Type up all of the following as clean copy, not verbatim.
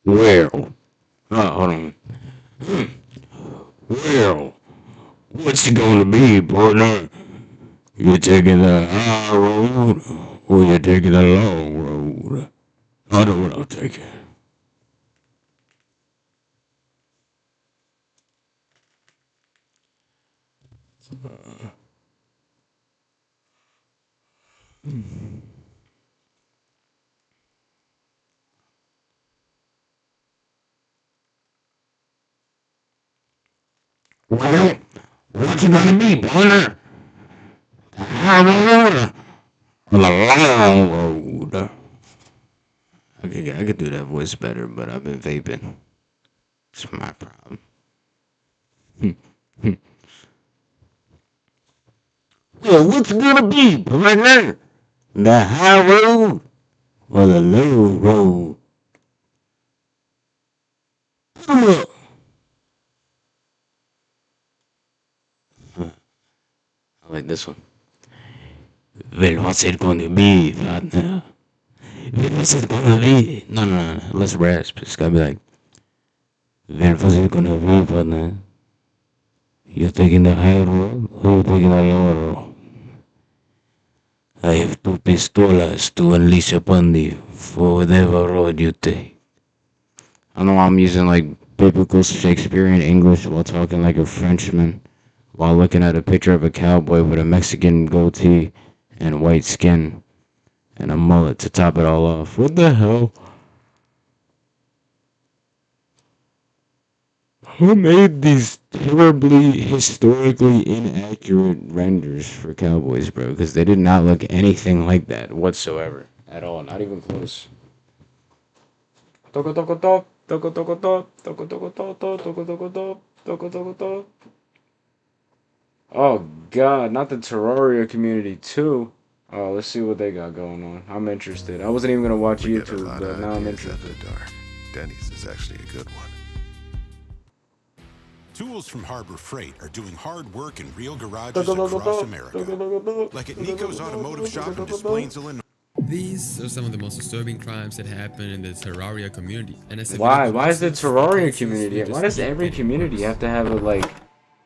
Well, hold on. Well, what's it gonna be, partner? You taking the high road or you taking the long road? I know what I'll take. Well, what's it gonna be, partner? The high road or the long road? I could do that voice better, but I've been vaping. It's my problem. Well, what's it gonna be, partner? The high road or the low road? Come on. I like this one. Well, what's it gonna be, partner? Well, what's it gonna be? No. Let's rasp. It's gotta be like, well, what's it gonna be, partner? You taking the high road or you taking the low road? I have two pistolas to unleash upon you for whatever road you take. I know I'm using like biblical Shakespearean English while talking like a Frenchman, while looking at a picture of a cowboy with a Mexican goatee and white skin and a mullet to top it all off. What the hell? Who made these terribly historically inaccurate renders for cowboys, bro? Because they did not look anything like that whatsoever. At all. Not even close. Toko toko top, toko toko top, toko toko top, toko toko top, toko toko top. Oh god, not the Terraria community too. Oh, let's see what they got going on. I'm interested. I wasn't even gonna watch YouTube, but now I'm interested. Denny's is actually a good one. Tools from Harbor Freight are doing hard work in real garages across America. Like at Nico's Automotive Shop in Des Plaines, Illinois. These are some of the most disturbing crimes that happen in the Terraria community. And as Why? Why is the Terraria community? Why does every community have to have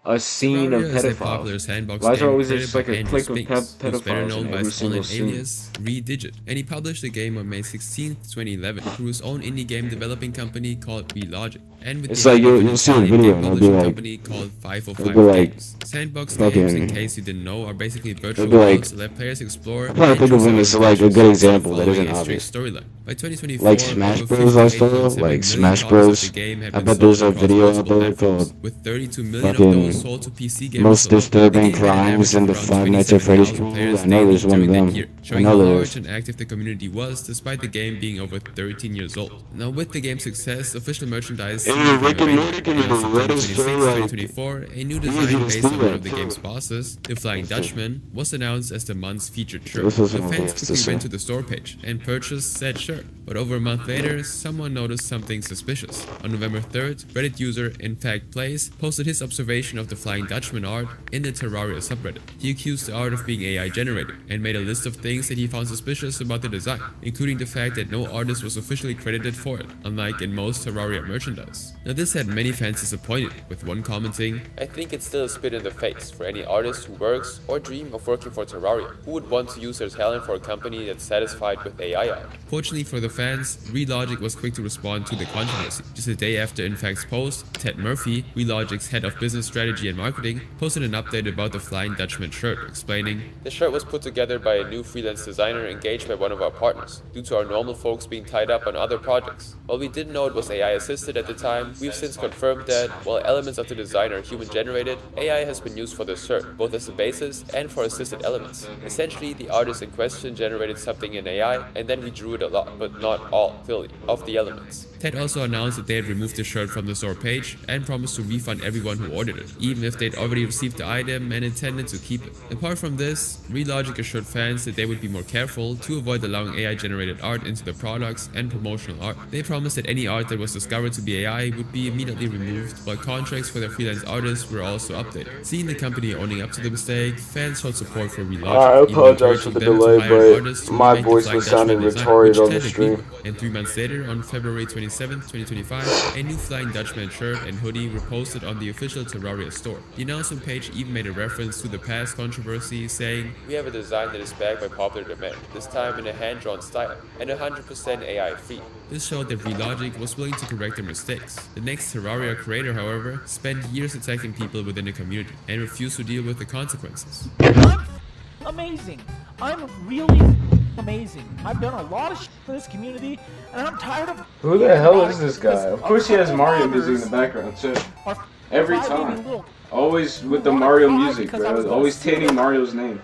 a scene of pedophiles? Why is there always just like a clique of pedophiles in every single scene? Alias Redigit, and he published a game on May 16, 2011 through his own indie game developing company called Relogic. And with It's the like help of you'll an see a Italian video game and it'll be publishing like, company called 505 it'll be like Games. Sandbox fucking- games, in case you didn't know, are basically virtual it'll be like- worlds that let players explore. I'm trying to think of them as like a good example that isn't following a obvious. strict storyline. By 2024, Like Smash over Bros. I 58.7 saw, million like Smash copies of Bros. the game have I been bet there's sold a across video out multiple there platforms, called with 32 million of fucking those sold to PC gamers Most alone. Disturbing The game had an Crimes average in the of around Five Nights at Freddy's 27,000 community. players I know daily there's one of during that them. year, I showing know how there large is. and active the community was, despite the game being over 13 years old. Now, with the game's success, official merchandise Hey, became Rick and available. Morty And community, on September let 26, us say, like, 2024, a new easy design to based steal on one that of the too. game's bosses, the Flying Dutchman, was announced as the month's featured shirt. This is The what fans it is to quickly say. went to the store page and purchased said shirt, but over a month later, someone noticed something suspicious. On November 3rd, Reddit user InFactPlays posted his observation of the Flying Dutchman art in the Terraria subreddit. He accused the art of being AI generated and made a list of things that he found suspicious about the design, including the fact that no artist was officially credited for it, unlike in most Terraria merchandise. Now this had many fans disappointed, with one commenting, I think it's still a spit in the face for any artist who works or dream of working for Terraria. Who would want to use their talent for a company that's satisfied with AI art? Fortunately for the fans, Relogic was quick to respond to the controversy. Just a day after InFact's post, Ted Murphy, Relogic's head of business strategy and marketing, posted an update about the Flying Dutchman shirt, explaining, The shirt was put together by a new freelance designer engaged by one of our partners, due to our normal folks being tied up on other projects. While we didn't know it was AI assisted at the time, we've since confirmed that, while elements of the design are human generated, AI has been used for the shirt, both as a basis and for assisted elements. Essentially, the artist in question generated something in AI, and then we drew it a lot, but not all, fully, of the elements. Ted also announced that they had removed the shirt from the store page and promised to refund everyone who ordered it, even if they'd already received the item and intended to keep it. Apart from this, Relogic assured fans that they would be more careful to avoid allowing AI-generated art into their products and promotional art. They promised that any art that was discovered to be AI would be immediately removed, while contracts for their freelance artists were also updated. Seeing the company owning up to the mistake, fans showed support for Relogic. I even apologize for encouraging the them to delay, hire an but artist to my remake the voice Flying was sounding Dutchman design, retarded which on the Ted agreed stream. with. And 3 months later, on February 26, 27, 2025, a new Flying Dutchman shirt and hoodie were posted on the official Terraria store. The announcement page even made a reference to the past controversy, saying, "We have a design that is backed by popular demand, this time in a hand-drawn style, and 100% AI free." This showed that Relogic was willing to correct their mistakes. The next Terraria creator, however, spent years attacking people within the community and refused to deal with the consequences. I'm amazing. I'm really amazing. I've done a lot of shit for this community, and I'm tired of. Who the hell is this guy? Of course he has Mario music in the background too. Every time. Always with the Mario music, bro. Always tainting Mario's name.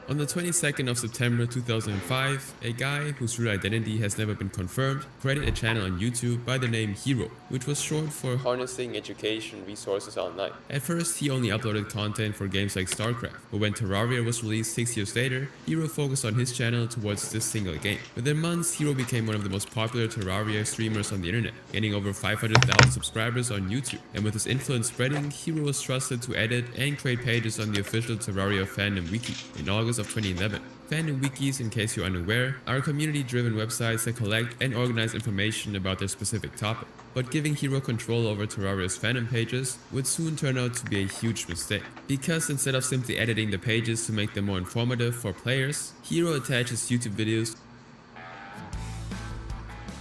On the 22nd of September 2005, a guy whose real identity has never been confirmed created a channel on YouTube by the name Hero, which was short for Harnessing Education Resources Online. At first, he only uploaded content for games like StarCraft, but when Terraria was released 6 years later, Hero focused on his channel towards this single game. Within months, Hero became one of the most popular Terraria streamers on the internet, gaining over 500,000 subscribers on YouTube. And with his influence spreading, Hero was trusted to edit and create pages on the official Terraria fandom wiki in August of 2011. Fandom wikis, in case you're unaware, are community-driven websites that collect and organize information about their specific topic. But giving Hero control over Terraria's fandom pages would soon turn out to be a huge mistake. Because instead of simply editing the pages to make them more informative for players, Hero attaches YouTube videos.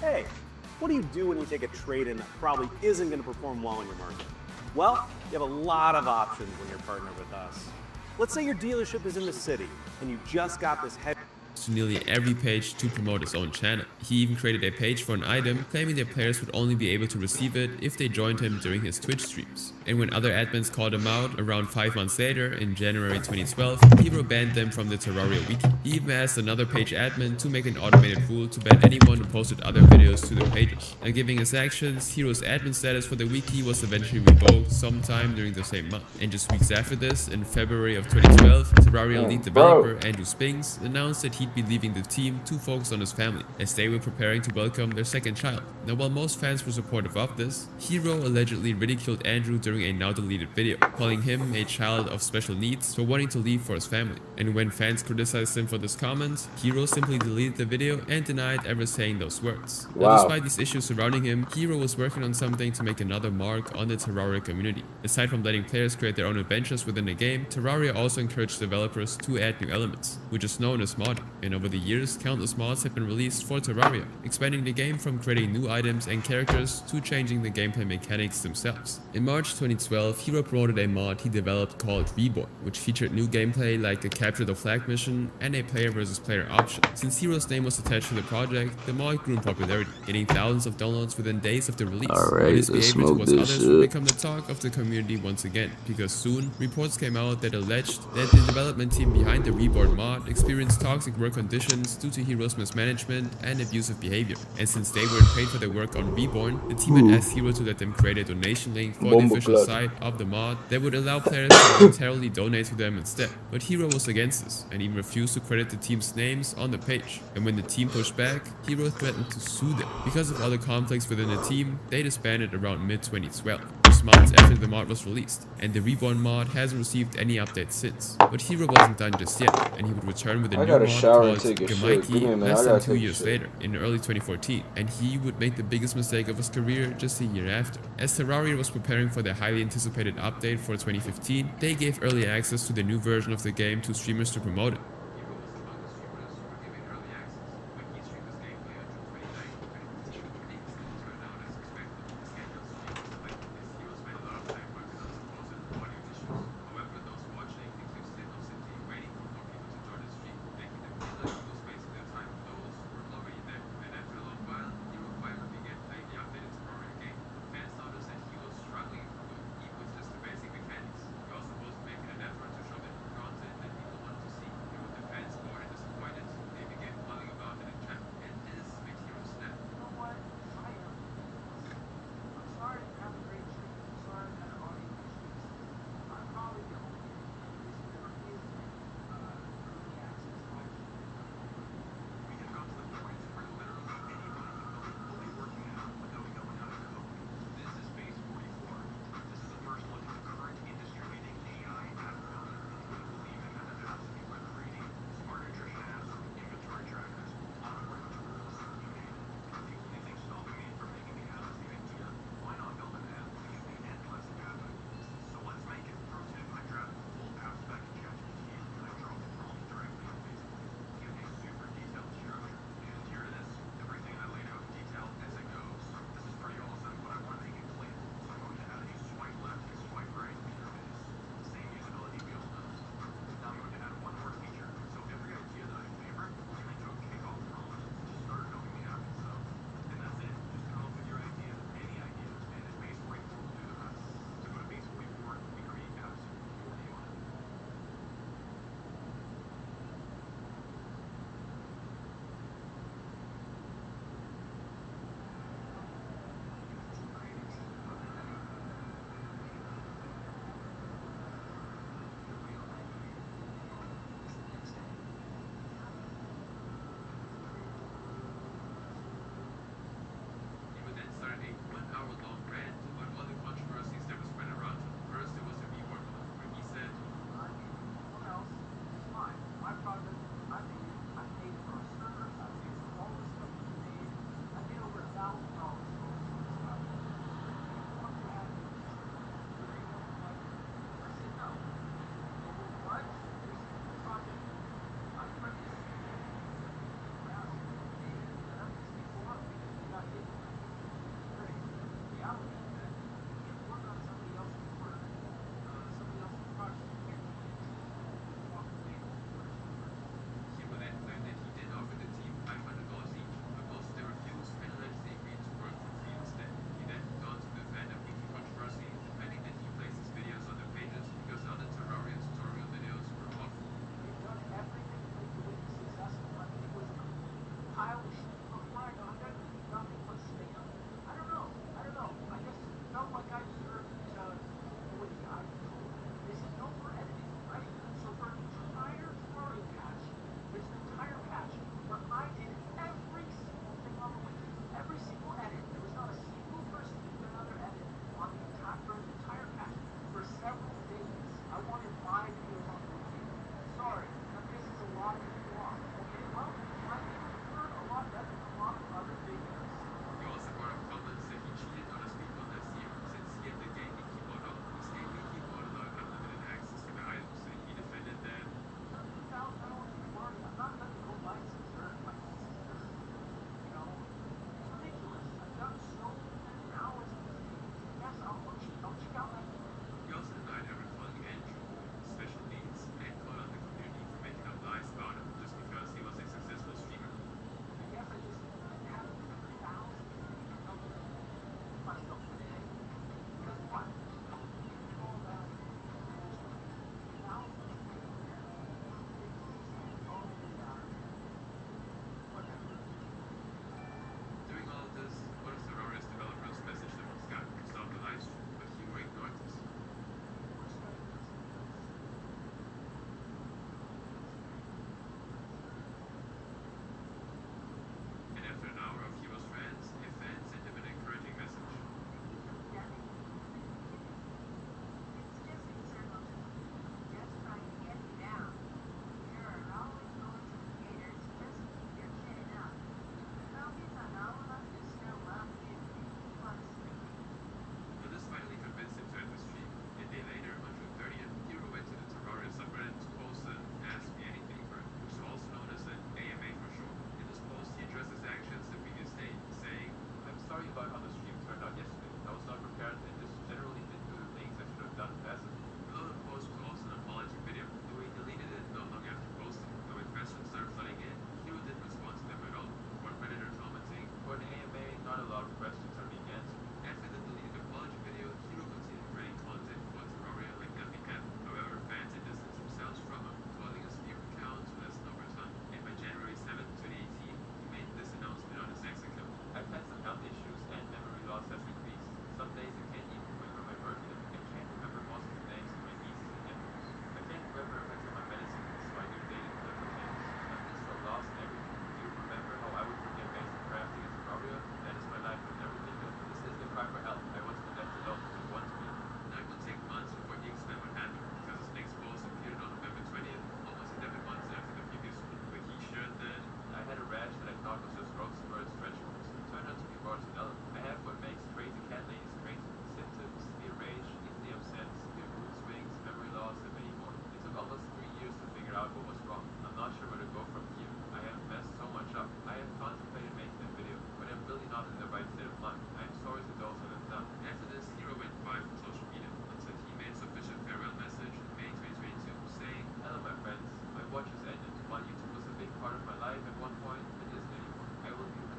Hey, what do you do when you take a trade-in that probably isn't going to perform well in your market? Well, you have a lot of options when you're partnered with us. Let's say your dealership is in the city and you just got this heavy to nearly every page to promote his own channel. He even created a page for an item, claiming that players would only be able to receive it if they joined him during his Twitch streams. And when other admins called him out around 5 months later, in January 2012, Hero banned them from the Terraria wiki. He even asked another page admin to make an automated rule to ban anyone who posted other videos to their pages. And given his actions, Hero's admin status for the wiki was eventually revoked sometime during the same month. And just weeks after this, in February of 2012, Terraria lead developer Andrew Spinks announced that he'd be leaving the team to focus on his family, as they were preparing to welcome their second child. Now, while most fans were supportive of this, Hero allegedly ridiculed Andrew during a now deleted video, calling him a child of special needs for wanting to leave for his family. And when fans criticized him for this comment, Hero simply deleted the video and denied ever saying those words. Now, despite these issues surrounding him, Hero was working on something to make another mark on the Terraria community. Aside from letting players create their own adventures within the game, Terraria also encouraged developers to add new elements, which is known as modding. And over the years, countless mods have been released for Terraria, expanding the game from creating new items and characters to changing the gameplay mechanics themselves. In March 2012, Hero promoted a mod he developed called Reborn, which featured new gameplay like a capture the flag mission and a player versus player option. Since Hero's name was attached to the project, the mod grew in popularity, getting thousands of downloads within days of the release. Alright, His let's behavior smoke towards this others shit. would become the talk of the community once again, because soon reports came out that alleged that the development team behind the Reborn mod experienced toxic work conditions due to Hero's mismanagement and abusive behavior. And since they weren't paid for their work on Reborn, the team had asked Hero to let them create a donation link for the official site of the mod that would allow players to voluntarily donate to them instead. But Hero was against this and even refused to credit the team's names on the page. And when the team pushed back, Hero threatened to sue them. Because of other conflicts within the team, they disbanded around mid-2012. Just months after the mod was released, and the Reborn mod hasn't received any updates since. But Hero wasn't done just yet, and he would return with a new mod called Gemaiki less than 2 years later, in early 2014, and he would make the biggest mistake of his career just a year after. As Terraria was preparing for their highly anticipated update for 2015, they gave early access to the new version of the game to streamers to promote it.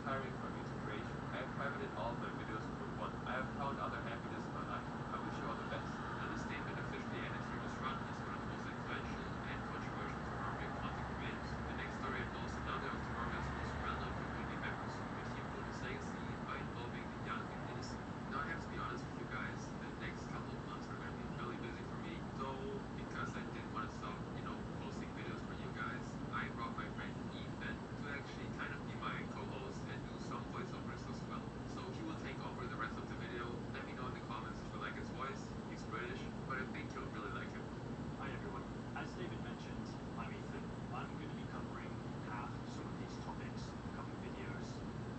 tiring for me to create. I have privated all my videos for one. I have found other happiness in my life. I wish you all the best. And the statement officially ended Serious Run as one of the most influential and controversial Terraria content creators. The next story involves another of Terraria's most well-known community members, the team built his legacy by involving the young and innocent. Now I have to be honest with you guys, the next couple of months are going to be really busy for me, though because I didn't want to stop, posting videos for you guys, I brought my friend Ethan to actually kind of be my co-host and do some voiceovers as well. So he will take over the rest of the video. Let me know in the comments if you like his voice. He's British, but I think you'll really like him. Hi everyone. As David mentioned, I'm Ethan. I'm going to be covering half some of these topics, a couple of videos.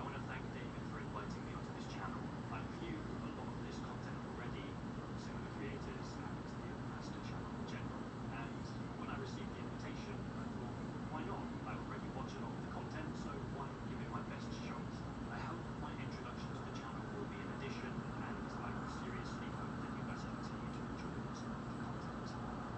I want to thank David for inviting me onto this channel. I've viewed a lot of this content already from similar creators and the Master channel in general. And when I received the invitation, I thought, why not? I already watch a lot of the content, so why not give it my best shot? I hope my introduction to the channel will be an addition, and I seriously hope that you guys continue to enjoy this sort of content.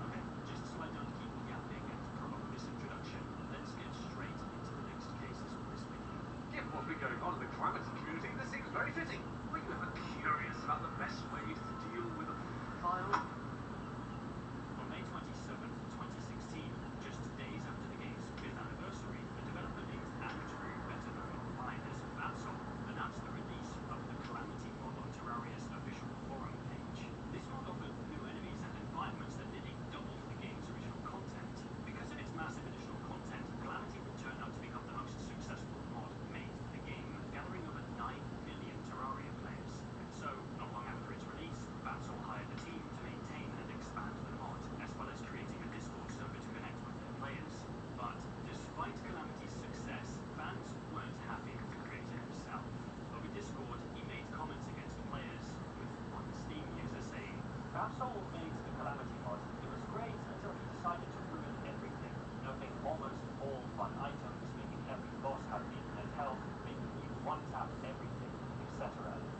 Okay, just so I don't keep yapping and prolong this introduction, let's get straight into the next cases for this video. Given what's been going on in the Calamity community, this seems very fitting. Were you ever curious about the best way to deal with a file? On May 27th, 2016, just days after the game's 5th anniversary, a developer named Andrew, better known online as Fabsol, announced the release of the Calamity mod on Terraria's official forum page. This mod offered new enemies and environments that nearly doubled the game's original content. Because of its massive additional content, Calamity would turn out to become the most successful mod made for the game, gathering over 9 million Terraria players. So, not long after its release, Fabsol hired a team to maintain and expand the mod, as well as creating a Discord server to connect with their players. But, despite Calamity's success, fans weren't happy with the creator himself. Over Discord, he made comments against players, with one Steam user saying, Fabsol made the Calamity mod. It was great until he decided to ruin everything, nerfing almost all fun items, making every boss have infinite health, making you one-tap everything, etc.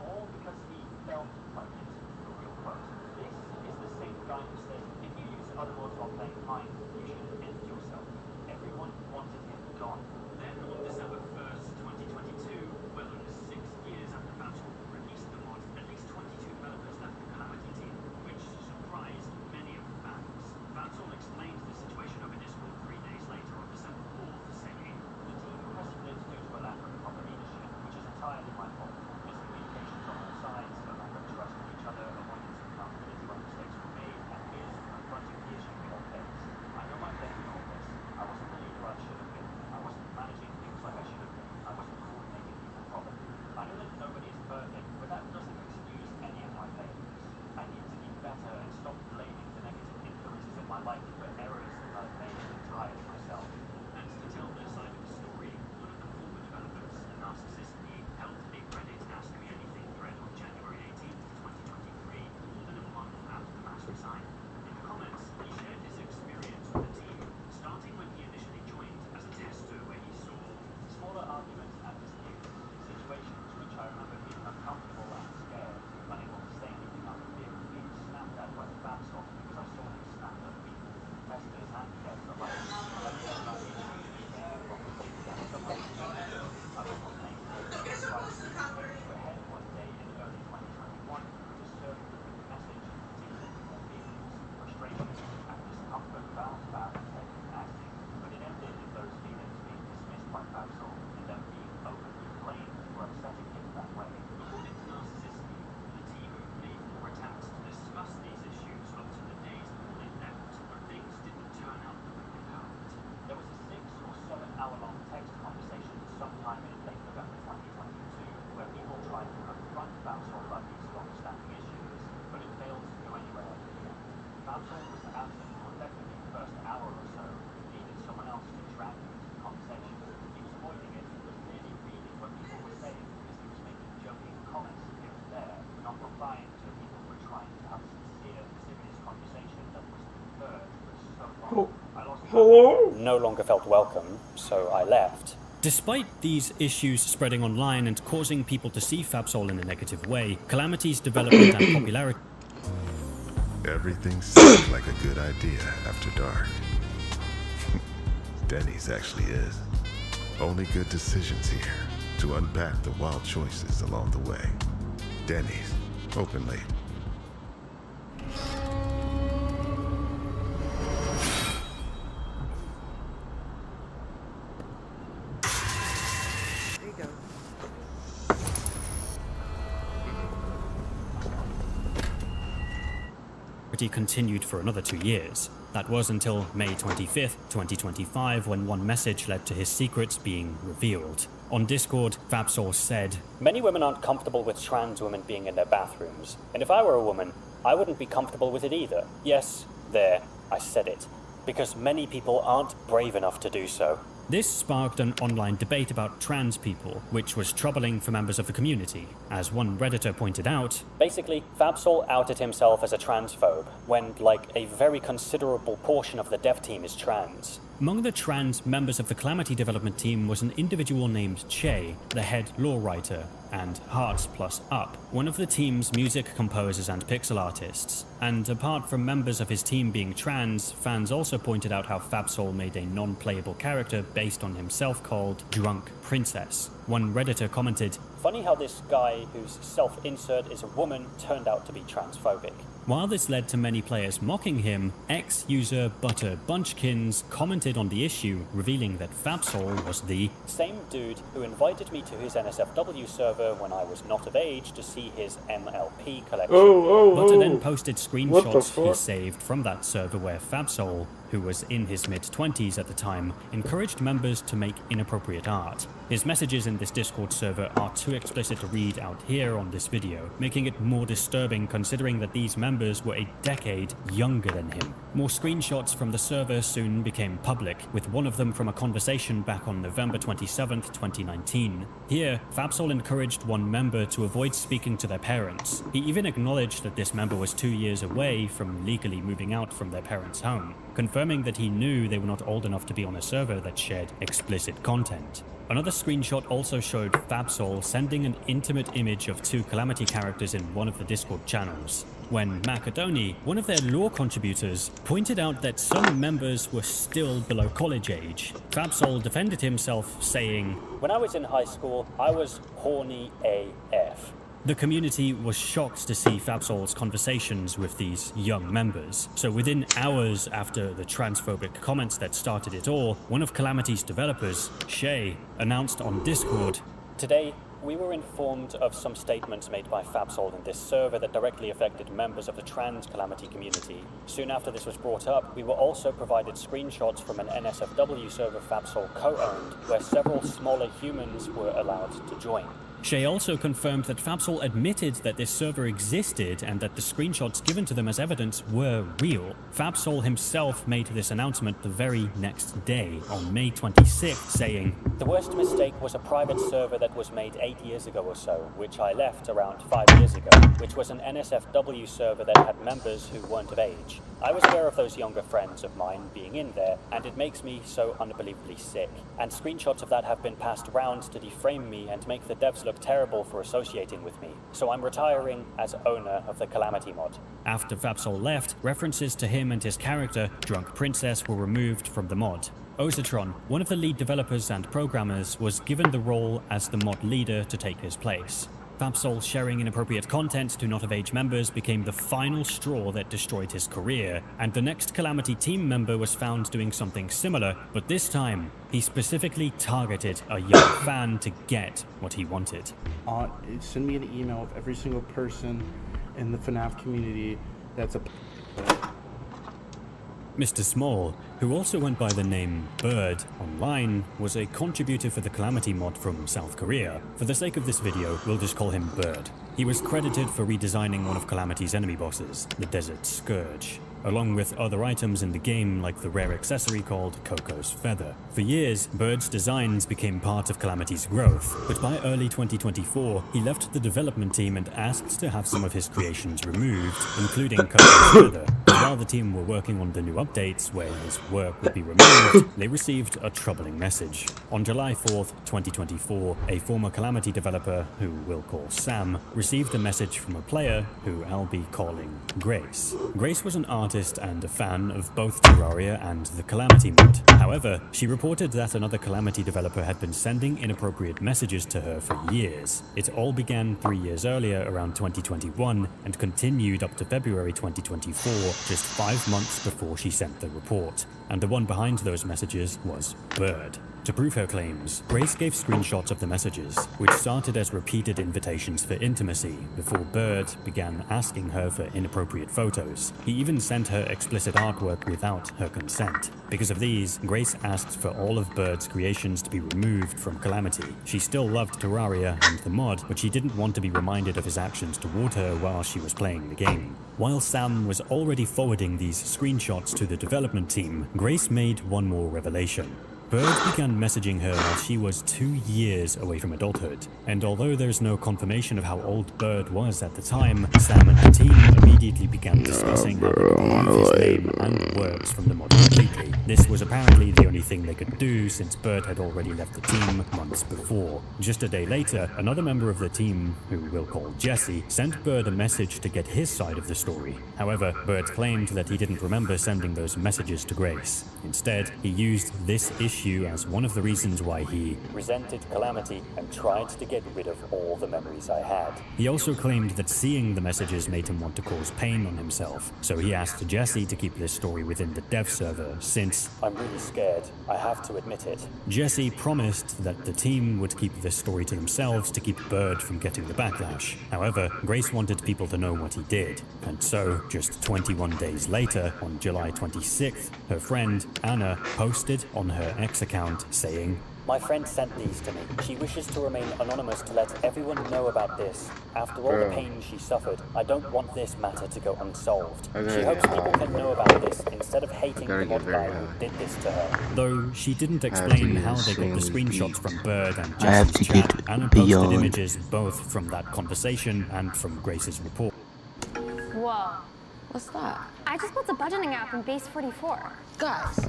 All because he felt like it. A real quote. This is the same guy who said, if you use other mods while playing mine, you should end yourself. Everyone wanted him gone. Then on December 1st, 2022, well over 6 years after Fabsol released the mod, at least 22 developers left the Calamity team, which surprised many of the fans. Fabsol explained the situation over Discord 3 days later on December 4th, saying, The team has split due to a lack of proper leadership, which is entirely my fault. Miscommunications on all sides, a lack of trust in each other, avoidance of accountability when mistakes were made, and fears of confronting the issue we all face. I know my blame in all this. I wasn't the leader I should have been. I wasn't managing things like I should have been. I wasn't coordinating people properly. I know that nobody is perfect, but that doesn't excuse any of my failures. I need to be better and stop blaming the negative influences in my life for errors that I've made entirely myself. and to tell their side of the story, one of the former developers, Narcissistically, held a Reddit Ask Me Anything thread on January 18th, 2023, more than a month after the mass resigned. In the comments, he shared his experience with the team, starting when he initially joined as a tester, where he saw Smaller arguments and disputes, situations which I remember being uncomfortable and scared, unable to say anything out of fear of being snapped at by Fabsol because I saw him snap at people, testers and devs alike. I knew about the issues we came from the team and so much better. I was not named to the privacy came to a head one day in early 2021 to serve the message of particularly feelings, frustration, and discomfort about bad tech acting, but it ended in those feelings being dismissed by Fabsol and them being openly blamed for upsetting him that way. According to Narcissistically, the team made more attempts to discuss these issues up to the days before they left, but things didn't turn out the way they hoped. There was a 6 or 7 hour-long text conversation sometime in late November 2022 where people tried to confront Fabsol about these long-standing issues, but it failed to go anywhere in the end. Fabsol was absent for definitely the first hour or so, needed someone else to drag him into the conversation. He was avoiding it, was merely reading what people were saying because he was making joking comments here and there, not replying to people who were trying to have a sincere, serious conversation that was being heard for so long. I lost no longer felt welcome, so I left. Despite these issues spreading online and causing people to see Fabsol in a negative way, Calamity's development and popularity Everything seemed like a good idea after dark. Denny's actually is. Only good decisions here. to unpack the wild choices along the way. Denny's, open late. There you go. Continued for another 2 years. That was until May 25th, 2025, when one message led to his secrets being revealed. On Discord, Fabsol said, "Many women aren't comfortable with trans women being in their bathrooms, and if I were a woman, I wouldn't be comfortable with it either. Yes, there, I said it. Because many people aren't brave enough to do so." This sparked an online debate about trans people, which was troubling for members of the community. As one Redditor pointed out, basically, Fabsol outed himself as a transphobe, when, like, a very considerable portion of the dev team is trans. Among the trans members of the Calamity development team was an individual named Che, the head lore writer, and Hearts Plus Up, one of the team's music composers and pixel artists. And apart from members of his team being trans, fans also pointed out how Fabsol made a non-playable character based on himself called Drunk Princess. One Redditor commented, "Funny how this guy whose self-insert is a woman turned out to be transphobic." While this led to many players mocking him, ex-user Butter Bunchkins commented on the issue, revealing that Fabsol was the same dude who invited me to his NSFW server when I was not of age to see his MLP collection. Butter then posted screenshots he saved from that server where Fabsol, who was in his mid-20s at the time, encouraged members to make inappropriate art. His messages in this Discord server are too explicit to read out here on this video, making it more disturbing considering that these members were a decade younger than him. More screenshots from the server soon became public, with one of them from a conversation back on November 27th, 2019. Here, Fabsol encouraged one member to avoid speaking to their parents. He even acknowledged that this member was 2 years away from legally moving out from their parents' home, confirming that he knew they were not old enough to be on a server that shared explicit content. Another screenshot also showed Fabsol sending an intimate image of two Calamity characters in one of the Discord channels, when Macedoni, one of their lore contributors, pointed out that some members were still below college age. Fabsol defended himself, saying, "When I was in high school, I was horny AF." The community was shocked to see Fabsol's conversations with these young members. So within hours after the transphobic comments that started it all, one of Calamity's developers, Shay, announced on Discord, "Today, we were informed of some statements made by Fabsol in this server that directly affected members of the trans Calamity community. Soon after this was brought up, we were also provided screenshots from an NSFW server Fabsol co-owned, where several smaller humans were allowed to join." Shay also confirmed that Fabsol admitted that this server existed and that the screenshots given to them as evidence were real. Fabsol himself made this announcement the very next day, on May 26th, saying, "The worst mistake was a private server that was made 8 years ago or so, which I left around 5 years ago, which was an NSFW server that had members who weren't of age. I was aware of those younger friends of mine being in there, and it makes me so unbelievably sick. And screenshots of that have been passed around to deframe me and make the devs look terrible for associating with me. So I'm retiring as owner of the Calamity mod." After Fabsol left, references to him and his character, Drunk Princess, were removed from the mod. Ozatron, one of the lead developers and programmers, was given the role as the mod leader to take his place. Fabsol sharing inappropriate content to not-of-age members became the final straw that destroyed his career, and the next Calamity team member was found doing something similar, but this time, he specifically targeted a young fan to get what he wanted. Send me an email of every single person in the FNAF community that's a... Mr. Small, who also went by the name Bird online, was a contributor for the Calamity mod from South Korea. For the sake of this video, we'll just call him Bird. He was credited for redesigning one of Calamity's enemy bosses, the Desert Scourge, along with other items in the game like the rare accessory called Coco's Feather. For years, Bird's designs became part of Calamity's growth, but by early 2024, he left the development team and asked to have some of his creations removed, including Coco's Feather, as well while the team were working on the new updates where his work would be removed, they received a troubling message. On July 4th, 2024, a former Calamity developer, who we'll call Sam, received a message from a player who I'll be calling Grace. Grace was an artist and a fan of both Terraria and the Calamity mod. However, she reported that another Calamity developer had been sending inappropriate messages to her for years. It all began 3 years earlier, around 2021, and continued up to February 2024, just 5 months before she sent the report. And the one behind those messages was Bird. To prove her claims, Grace gave screenshots of the messages, which started as repeated invitations for intimacy before Bird began asking her for inappropriate photos. He even sent her explicit artwork without her consent. Because of these, Grace asked for all of Bird's creations to be removed from Calamity. She still loved Terraria and the mod, but she didn't want to be reminded of his actions toward her while she was playing the game. While Sam was already forwarding these screenshots to the development team, Grace made one more revelation. Bird began messaging her while she was 2 years away from adulthood, and although there's no confirmation of how old Bird was at the time, Sam and the team immediately began discussing how they could remove his name and works from the mod completely. This was apparently the only thing they could do since Bird had already left the team months before. Just a day later, another member of the team, who we'll call Jesse, sent Bird a message to get his side of the story. However, Bird claimed that he didn't remember sending those messages to Grace. Instead, he used this issue as one of the reasons why he resented Calamity and tried to get rid of all the memories I had. He also claimed that seeing the messages made him want to cause pain on himself, so he asked Jesse to keep this story within the dev server since, I'm really scared, I have to admit it. Jesse promised that the team would keep this story to themselves to keep Bird from getting the backlash. However, Grace wanted people to know what he did, and so, just 21 days later, on July 26th, her friend Anna posted on her X account saying, My friend sent these to me. She wishes to remain anonymous to let everyone know about this. After all the pain she suffered, I don't want this matter to go unsolved. She hopes people can know about this instead of hating the mod guy who did this to her. Though she didn't explain how they got the screenshots from Bird and Jesse's chat, Anna posted images both from that conversation and from Grace's report. Whoa. What's that? I just built a budgeting app in Base 44. Guys,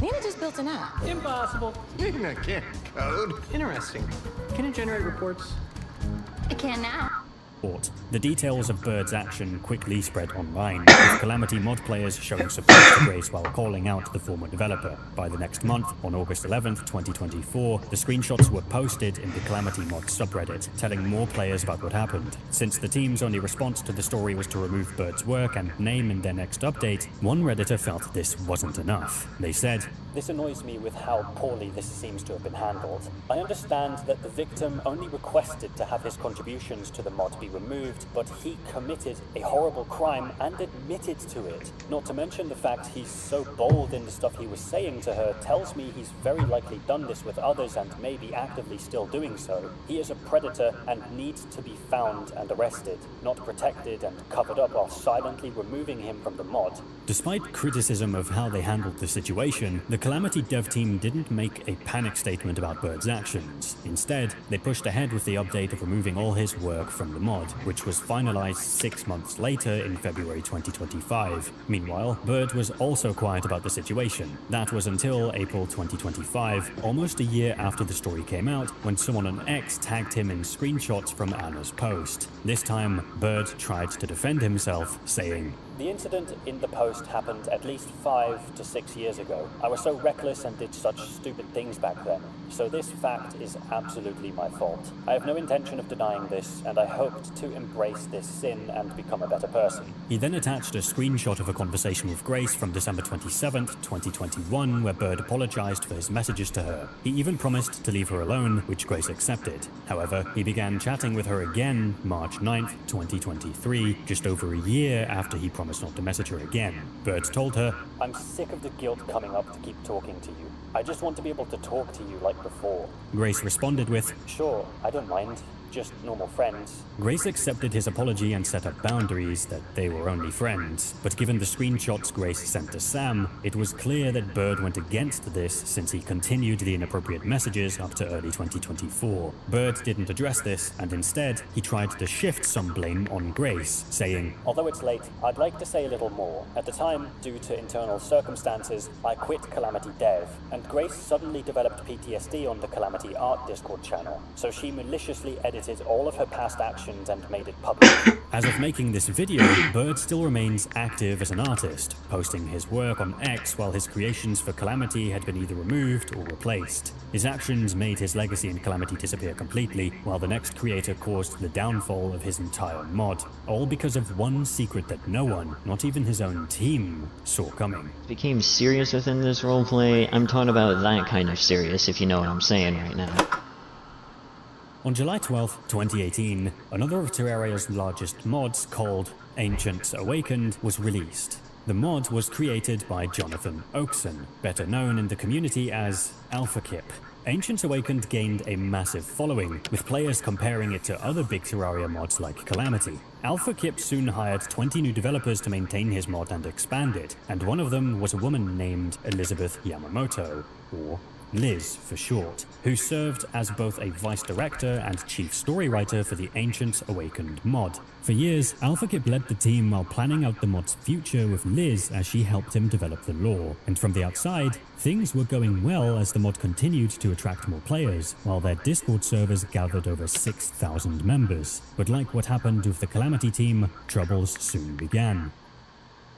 Nina just built an app. Impossible. Nina can't code. Interesting. Can it generate reports? It can now. The details of Bird's action quickly spread online, with Calamity mod players showing support to Grace while calling out the former developer. By the next month, on August 11th, 2024, the screenshots were posted in the Calamity mod subreddit, telling more players about what happened. Since the team's only response to the story was to remove Bird's work and name in their next update, one Redditor felt this wasn't enough. They said, This annoys me with how poorly this seems to have been handled. I understand that the victim only requested to have his contributions to the mod be removed, but he committed a horrible crime and admitted to it. Not to mention the fact he's so bold in the stuff he was saying to her tells me he's very likely done this with others and may be actively still doing so. He is a predator and needs to be found and arrested, not protected and covered up while silently removing him from the mod. Despite criticism of how they handled the situation, the Calamity dev team didn't make a panic statement about Bird's actions. Instead, they pushed ahead with the update of removing all his work from the mod, which was finalized 6 months later in February 2025. Meanwhile, Bird was also quiet about the situation. That was until April 2025, almost a year after the story came out, when someone on X tagged him in screenshots from Anna's post. This time, Bird tried to defend himself, saying, The incident in the post happened at least 5 to 6 years ago. I was so reckless and did such stupid things back then, so this fact is absolutely my fault. I have no intention of denying this, and I hoped to embrace this sin and become a better person. He then attached a screenshot of a conversation with Grace from December 27th, 2021, where Bird apologized for his messages to her. He even promised to leave her alone, which Grace accepted. However, he began chatting with her again March 9th, 2023, just over a year after he promised not to message her again. Bird told her, I'm sick of the guilt coming up to keep talking to you. I just want to be able to talk to you like before. Grace responded with, Sure, I don't mind. just normal friends. Grace accepted his apology and set up boundaries that they were only friends. But given the screenshots Grace sent to Sam, it was clear that Bird went against this since he continued the inappropriate messages up to early 2024. Bird didn't address this, and instead, he tried to shift some blame on Grace, saying, "Although it's late, I'd like to say a little more. At the time, due to internal circumstances, I quit Calamity Dev, and Grace suddenly developed PTSD on the Calamity Art Discord channel, so she maliciously edited all of her past actions and made it public." As of making this video, Bird still remains active as an artist, posting his work on X while his creations for Calamity had been either removed or replaced. His actions made his legacy in Calamity disappear completely, while the next creator caused the downfall of his entire mod, all because of one secret that no one, not even his own team, saw coming. Became serious within this roleplay. I'm talking about that kind of serious, if you know what I'm saying right now. On July 12, 2018, another of Terraria's largest mods, called Ancients Awakened, was released. The mod was created by Jonathan Oakson, better known in the community as AlphaKip. Ancients Awakened gained a massive following, with players comparing it to other big Terraria mods like Calamity. AlphaKip soon hired 20 new developers to maintain his mod and expand it, and one of them was a woman named Elizabeth Yamamoto, or Liz for short, who served as both a vice director and chief story writer for the Ancients Awakened mod. For years, AlphaKip led the team while planning out the mod's future with Liz as she helped him develop the lore. And from the outside, things were going well as the mod continued to attract more players, while their Discord servers gathered over 6,000 members. But like what happened with the Calamity team, troubles soon began.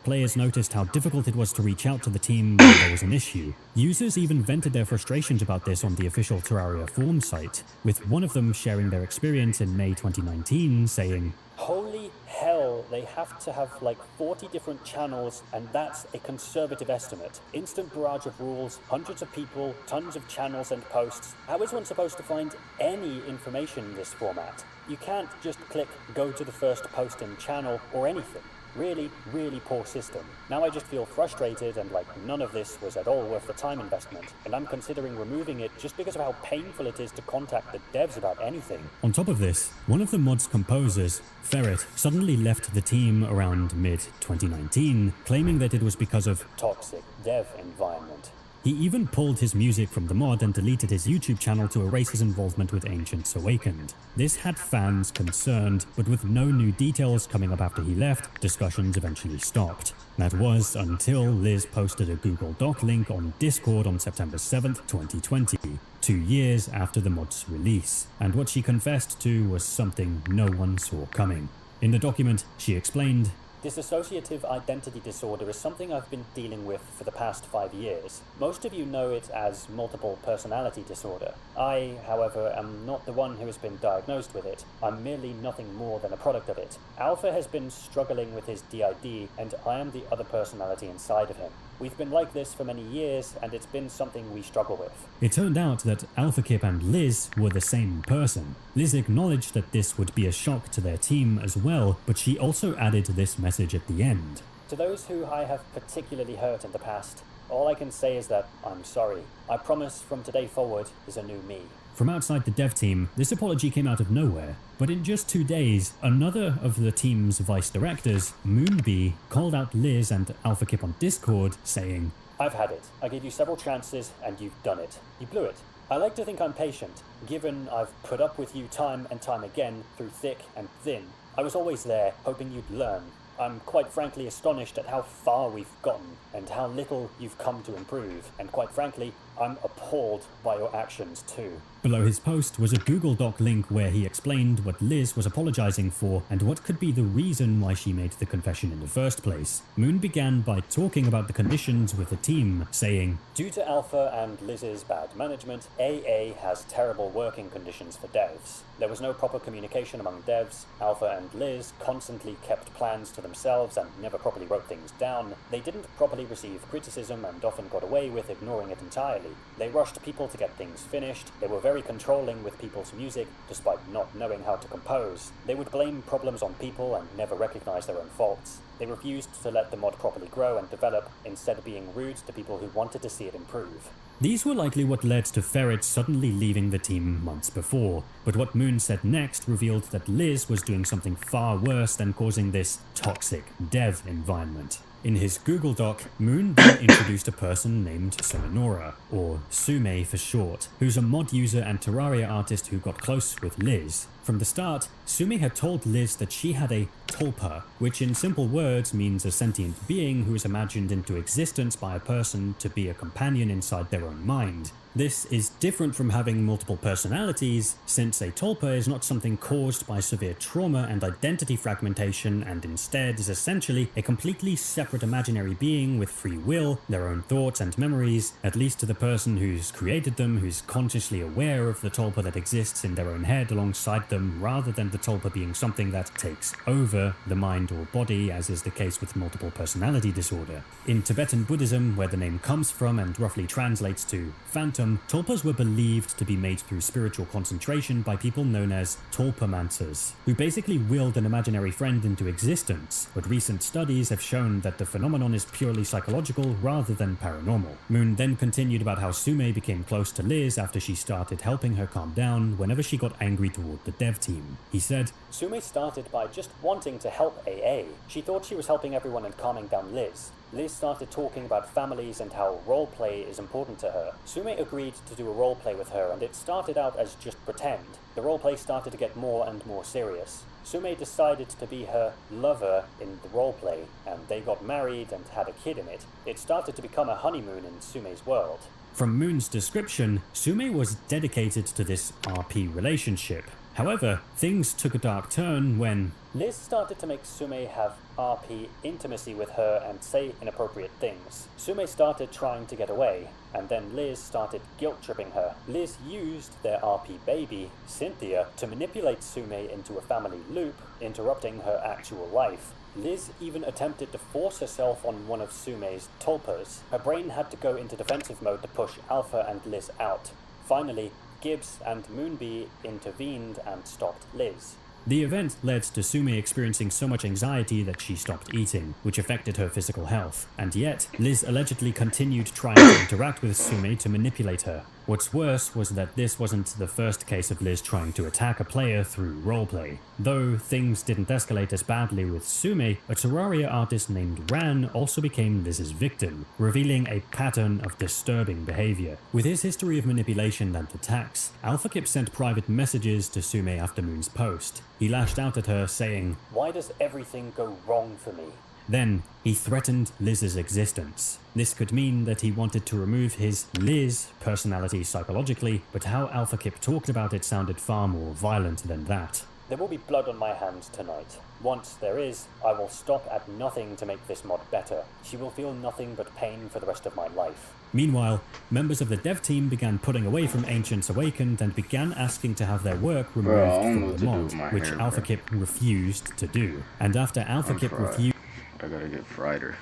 Players noticed how difficult it was to reach out to the team when there was an issue. Users even vented their frustrations about this on the official Terraria forum site, with one of them sharing their experience in May 2019 saying, "Holy hell, they have to have like 40 different channels, and that's a conservative estimate. Instant barrage of rules, hundreds of people, tons of channels and posts. How is one supposed to find any information in this format? You can't just click go to the first post in channel or anything. Really, really poor system. Now I just feel frustrated and like none of this was at all worth the time investment, and I'm considering removing it just because of how painful it is to contact the devs about anything." On top of this, one of the mod's composers, Ferret, suddenly left the team around mid-2019, claiming that it was because of toxic dev environment. He even pulled his music from the mod and deleted his YouTube channel to erase his involvement with Ancients Awakened. This had fans concerned, but with no new details coming up after he left, discussions eventually stopped. That was until Liz posted a Google Doc link on Discord on September 7th, 2020, 2 years after the mod's release, and what she confessed to was something no one saw coming. In the document, she explained, "Dissociative identity disorder is something I've been dealing with for the past 5 years. Most of you know it as multiple personality disorder. I, however, am not the one who has been diagnosed with it. I'm merely nothing more than a product of it. Alpha has been struggling with his DID, and I am the other personality inside of him. We've been like this for many years, and it's been something we struggle with." It turned out that AlphaKip and Liz were the same person. Liz acknowledged that this would be a shock to their team as well, but she also added this message at the end. "To those who I have particularly hurt in the past, all I can say is that I'm sorry. I promise from today forward is a new me." From outside the dev team, this apology came out of nowhere, but in just 2 days, another of the team's vice directors, Moonbee, called out Liz and AlphaKip on Discord, saying, "I've had it. I gave you several chances, and you've done it. You blew it. I like to think I'm patient, given I've put up with you time and time again through thick and thin. I was always there, hoping you'd learn. I'm quite frankly astonished at how far we've gotten, and how little you've come to improve, and quite frankly, I'm appalled by your actions too." Below his post was a Google Doc link where he explained what Liz was apologizing for and what could be the reason why she made the confession in the first place. Moon began by talking about the conditions with the team, saying, "Due to Alpha and Liz's bad management, AA has terrible working conditions for devs. There was no proper communication among devs. Alpha and Liz constantly kept plans to themselves and never properly wrote things down. They didn't properly receive criticism and often got away with ignoring it entirely. They rushed people to get things finished. They were very controlling with people's music, despite not knowing how to compose. They would blame problems on people and never recognize their own faults. They refused to let the mod properly grow and develop, instead of being rude to people who wanted to see it improve. These were likely what led to Ferret suddenly leaving the team months before, but what Moon said next revealed that Liz was doing something far worse than causing this toxic dev environment. In his Google Doc, Moon then introduced a person named Seminora, or Sume for short, who's a mod user and Terraria artist who got close with Liz. From the start, Sume had told Liz that she had a tulpa, which in simple words means a sentient being who is imagined into existence by a person to be a companion inside their own mind. This is different from having multiple personalities, since a tulpa is not something caused by severe trauma and identity fragmentation, and instead is essentially a completely separate imaginary being with free will, their own thoughts and memories, at least to the person who's created them, who's consciously aware of the tulpa that exists in their own head alongside them, rather than the tulpa being something that takes over the mind or body, as is the case with multiple personality disorder. In Tibetan Buddhism, where the name comes from and roughly translates to phantom, tulpas were believed to be made through spiritual concentration by people known as tulpamancers, who basically willed an imaginary friend into existence, but recent studies have shown that the phenomenon is purely psychological rather than paranormal. Moon then continued about how Sume became close to Liz after she started helping her calm down whenever she got angry toward the dev team. He said, Sume started by just wanting to help AA. She thought she was helping everyone and calming down Liz. Liz started talking about families and how roleplay is important to her. Sume agreed to do a roleplay with her, and it started out as just pretend. The roleplay started to get more and more serious. Sume decided to be her lover in the roleplay, and they got married and had a kid in it. It started to become a honeymoon in Sume's world. From Moon's description, Sume was dedicated to this RP relationship. However, things took a dark turn when Liz started to make Sume have RP intimacy with her and say inappropriate things. Sume started trying to get away, and then Liz started guilt-tripping her. Liz used their RP baby, Cynthia, to manipulate Sume into a family loop, interrupting her actual life. Liz even attempted to force herself on one of Sume's tulpas. Her brain had to go into defensive mode to push Alpha and Liz out. Finally, Gibbs and Moonbee intervened and stopped Liz. The event led to Sume experiencing so much anxiety that she stopped eating, which affected her physical health. And yet, Liz allegedly continued trying to interact with Sume to manipulate her. What's worse was that this wasn't the first case of Liz trying to attack a player through roleplay. Though things didn't escalate as badly with Sume, a Terraria artist named Ran also became Liz's victim, revealing a pattern of disturbing behavior. With his history of manipulation and attacks, AlphaKip sent private messages to Sume after Moon's post. He lashed out at her, saying, "Why does everything go wrong for me?" Then, he threatened Liz's existence. This could mean that he wanted to remove his Liz personality psychologically, but how AlphaKip talked about it sounded far more violent than that. "There will be blood on my hands tonight. Once there is, I will stop at nothing to make this mod better. She will feel nothing but pain for the rest of my life." Meanwhile, members of the dev team began pulling away from Ancients Awakened and began asking to have their work removed from the mod, which AlphaKip refused to do. And after AlphaKip refused... I gotta get Frieder.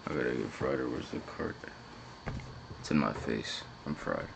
Where's the cart? It's in my face. I'm fried.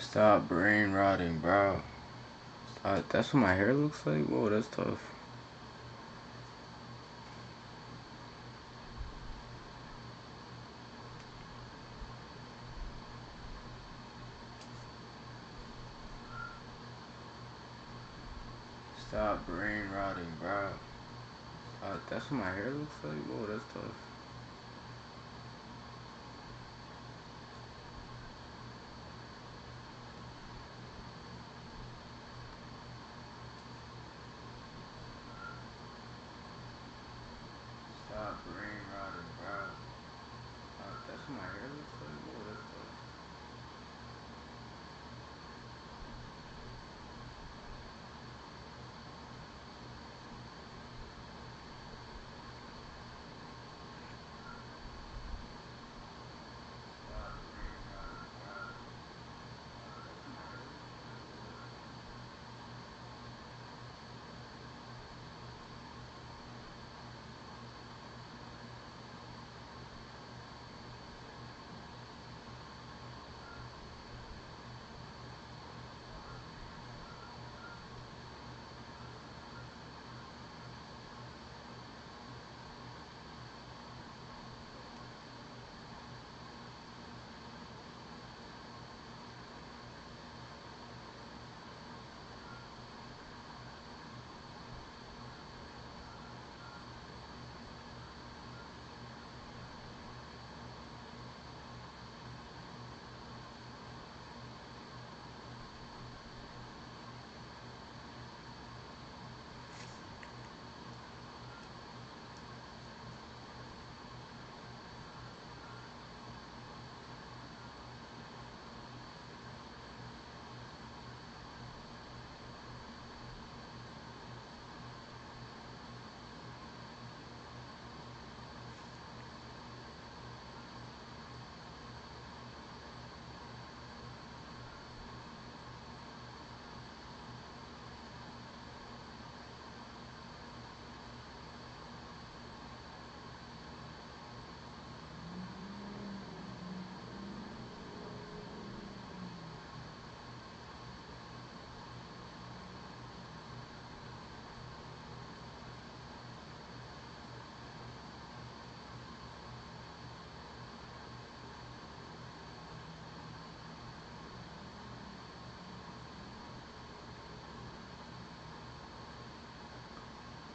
Stop brain rotting, bro. That's what my hair looks like? Whoa, that's tough. Stop brain rotting, bro. That's what my hair looks like? Whoa, that's tough. Stop brain rotting, bro. That's what my hair looks like? Whoa, that's tough.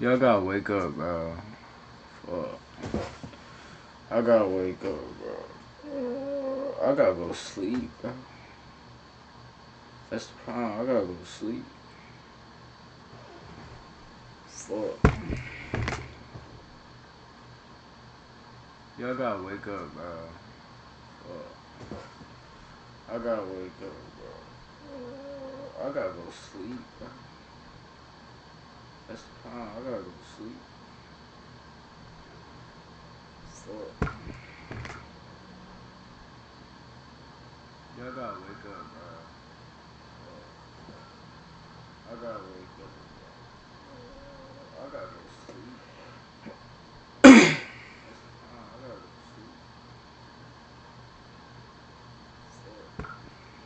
Y'all gotta wake up, bro. Fuck. I gotta wake up, bro. I gotta go to sleep, bro. That's the problem. I gotta go to sleep. Fuck. Y'all gotta wake up, bro. Fuck. I gotta wake up, bro. I gotta go to sleep, bro. That's the problem. I gotta go to sleep. Fuck. Y'all gotta wake up, bro. Fuck. I gotta wake up, bro. I gotta go to sleep, bro. That's the problem. I gotta go to sleep.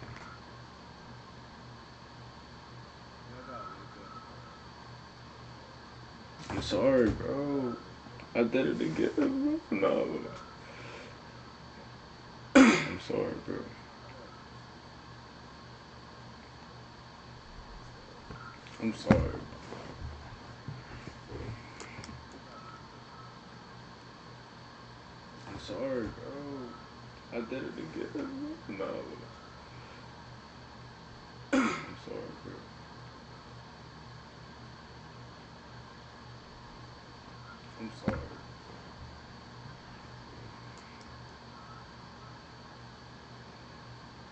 Fuck. Y'all gotta wake up, bro. I'm sorry, bro. I did it again, bro. No. I'm sorry, bro. I'm sorry. I'm sorry, bro. I did it again, bro. No. I'm sorry, bro. I'm sorry.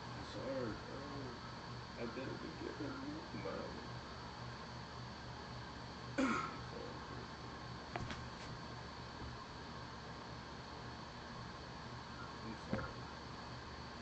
I'm sorry, bro. I did it again, bro. No. I'm sorry, bro. I'm sorry.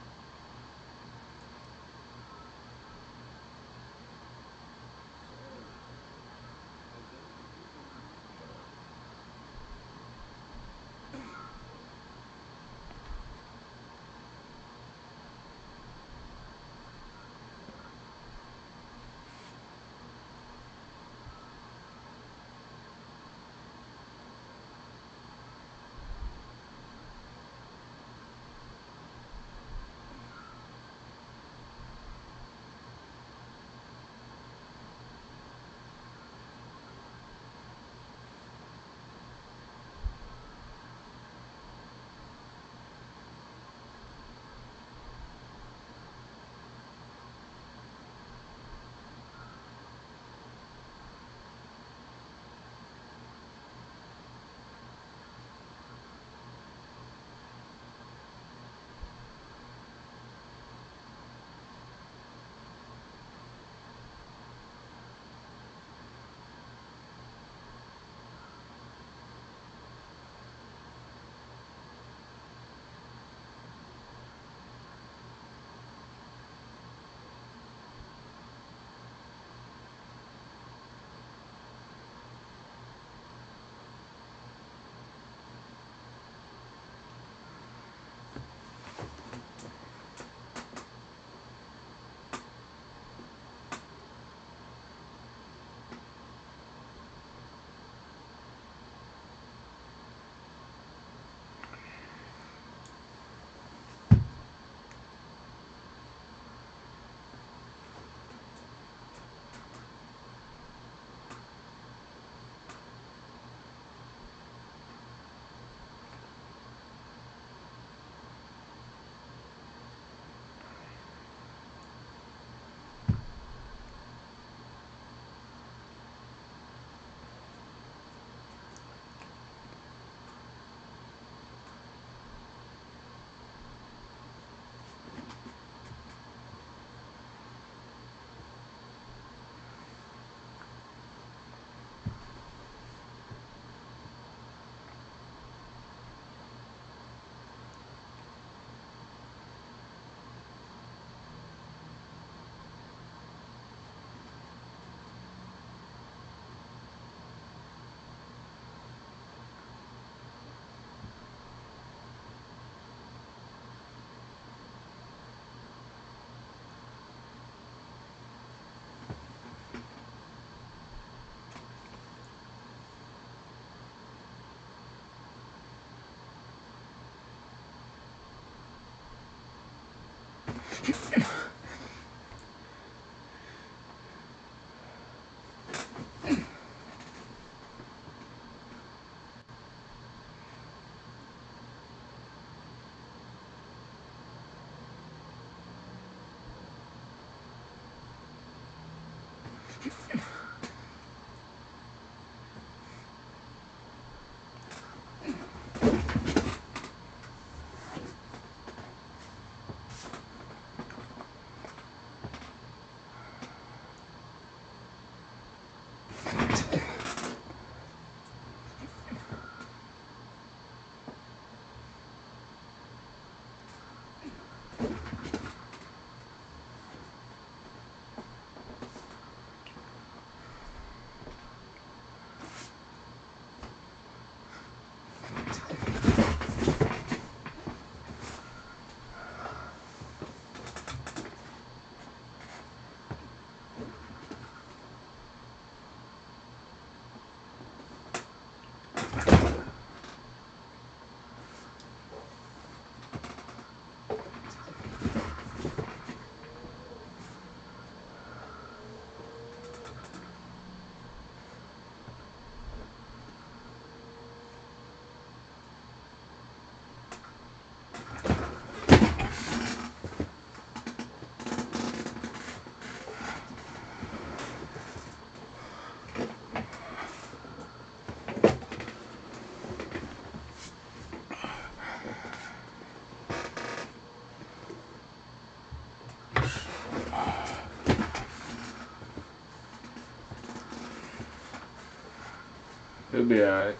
He'll be alright.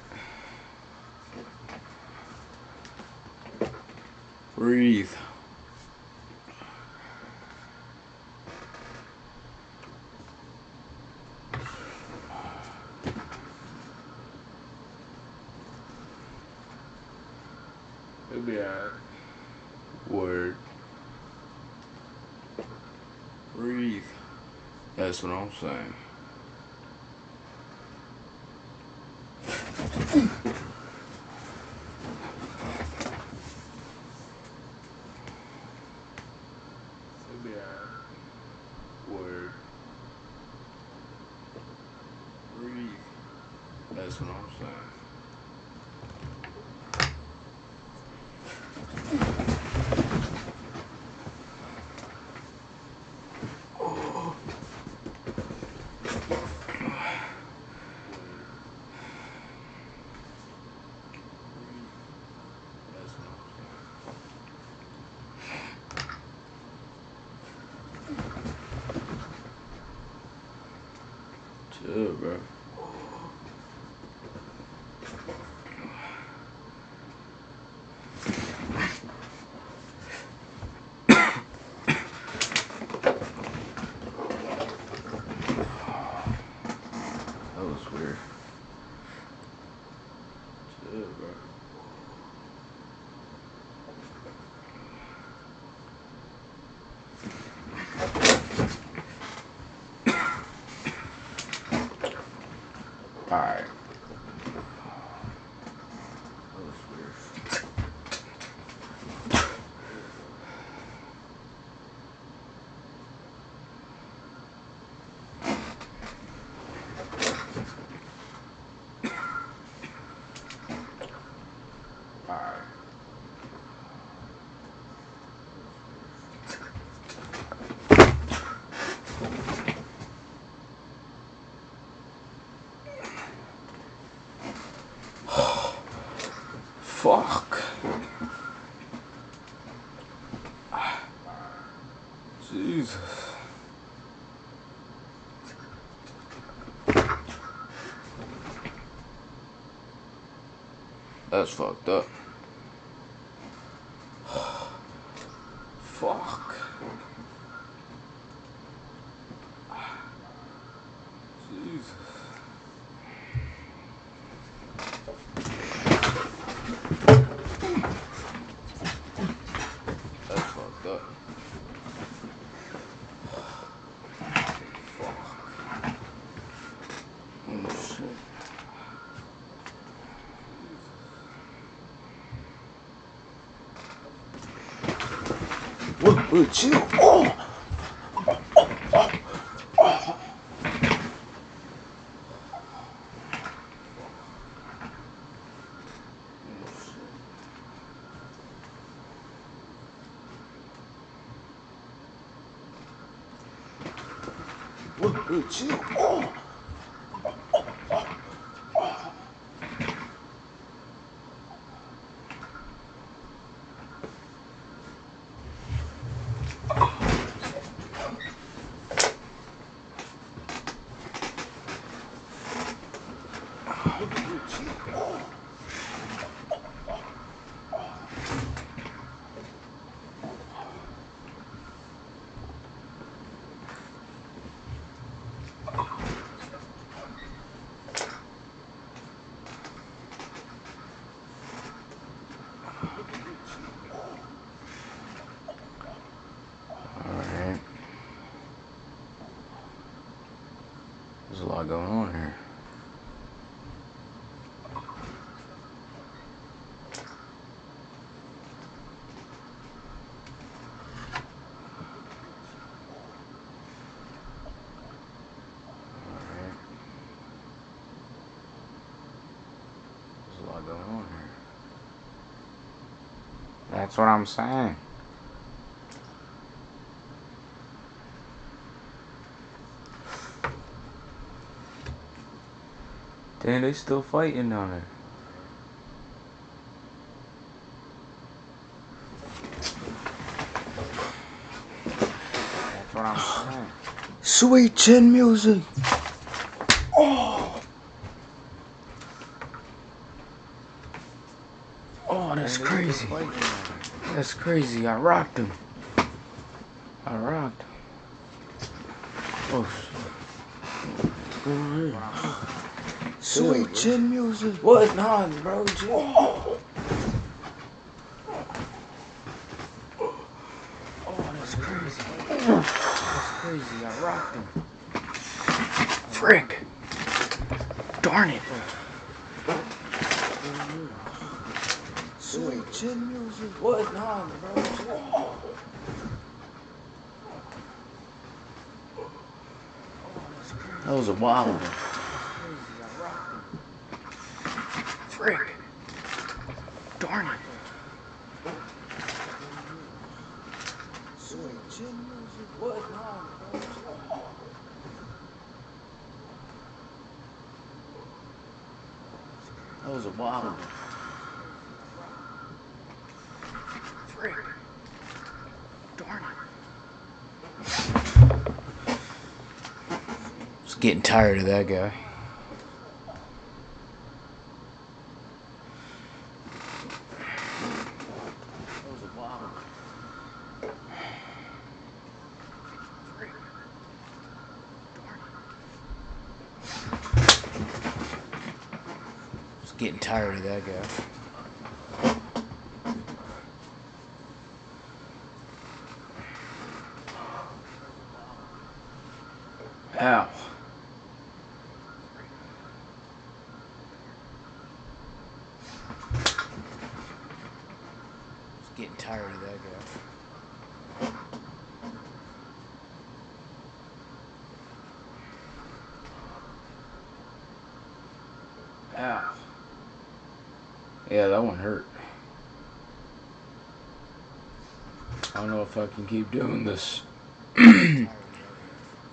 Breathe. He'll be alright. Word. Breathe. That's what I'm saying. He'll be alright. Word. Breathe. That's what I'm saying. Chill, bro. That was weird. Chill, bro. Alright. That was weird. Alright. Fuck. Jesus. That's fucked up. Fuck. Jesus. That's fucked up. Fuck. Oh shit. What? Chill. Oh. What? Chill. Oh. Alright. There's a lot going on here. Going on here. That's what I'm saying. Damn, they still fighting down there. That's what I'm saying. Sweet chin music. Oh. Oh, that's crazy. That's crazy. I rocked him. I rocked him. Oh, shit. What's going on here? Sweet chin music. What? Nah, bro. Oh, that's crazy. That's crazy. I rocked him. Frick. Darn it. Sweet chin music. What? Nah, bro. That was a wild one. Frick. Darn it. Sweet chin music. What? Nah, bro. That was a wild one. Frick. Darn it. Just getting tired of that guy. That was a wild one. Frick. Darn it. Just getting tired of that guy. Ow. Just getting tired of that guy. Ow. Yeah, that one hurt. I don't know if I can keep doing this. I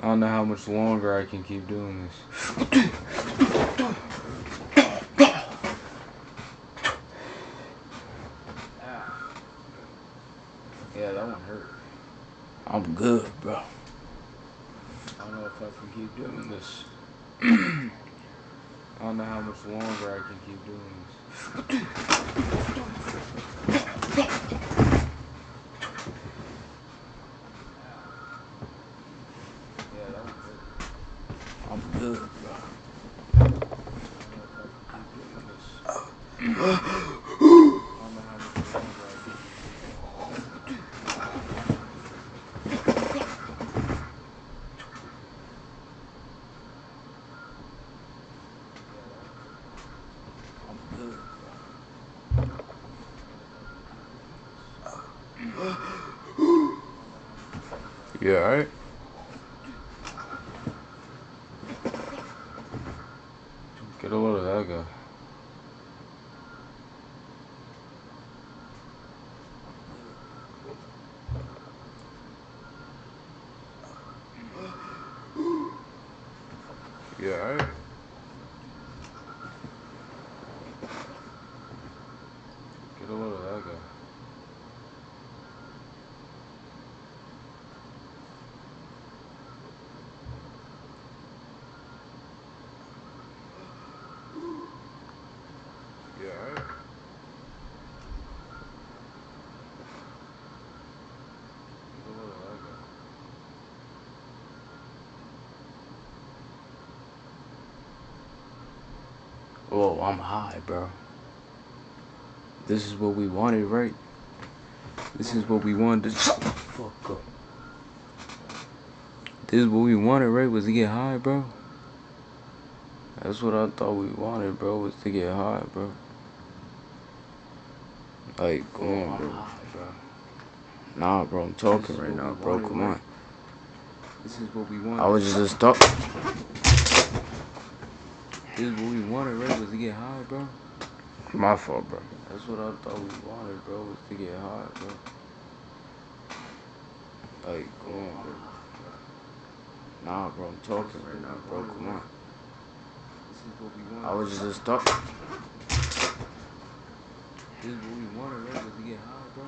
don't know how much longer I can keep doing this. Yeah, that one hurt. I'm good, bro. I don't know if I can keep doing this. I don't know how much longer I can keep doing this. Yeah, that one hurt. I'm good, bro. I don't know if I can keep doing this. I don't know how much longer I can keep doing this. I'm good, bro. You alright? Get a load of that guy. You alright? Get a load of that guy. You alright? Get a load of that guy. Whoa, I'm high, bro. This is what we wanted, right? This is what we wanted. Shut the fuck up. This is what we wanted, right? Was to get high, bro. That's what I thought we wanted, bro. Was to get high, bro. Like, come on, bro. Nah, bro. I'm talking right now, bro. Come on. This is what we wanted. I was just talking. This is what we wanted, right? Was to get high, bro. My fault, bro. That's what I thought we wanted, bro. Was to get high, bro. Like, come on, bro. Nah, bro. I'm talking right now, bro. Come on. This is what we wanted. I was just talking. This is what we wanted, right? Was to get high, bro.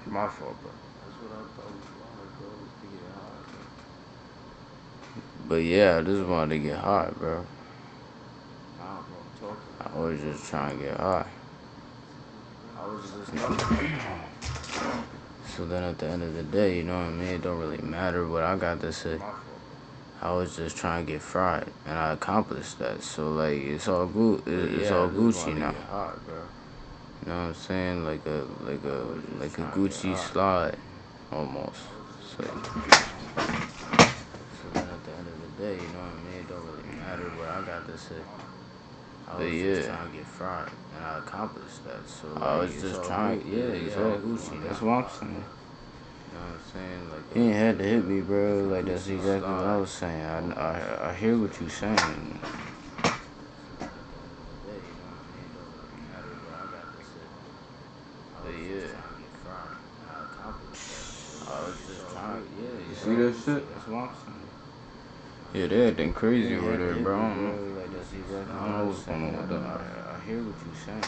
My fault, bro. That's what I thought we wanted, bro. Was to get high, bro. But yeah, I just wanted to get high, bro. Nah, bro, I'm talking. I was just trying to get high. I was just talking. So then at the end of the day, you know what I mean? It don't really matter what I got to say. I was just trying to get fried, and I accomplished that. So like, it's all good. It's all Gucci now. High, bro. You know what I'm saying? Like a Gucci slide, almost. So then at the end of the day, you know what I mean? It don't really matter what I got to say. I was just trying to get fried, and I accomplished that. So like, I was just trying. Exactly. That's what I'm saying. You know what I'm saying? Like, you ain't had to hit me, bro. Like, that's exactly what I was saying. I hear what you saying. But yeah, I was just trying. You see that shit? That's what I'm saying. Yeah, they acting crazy over there, bro. I don't know what's going on with them. I hear what you saying.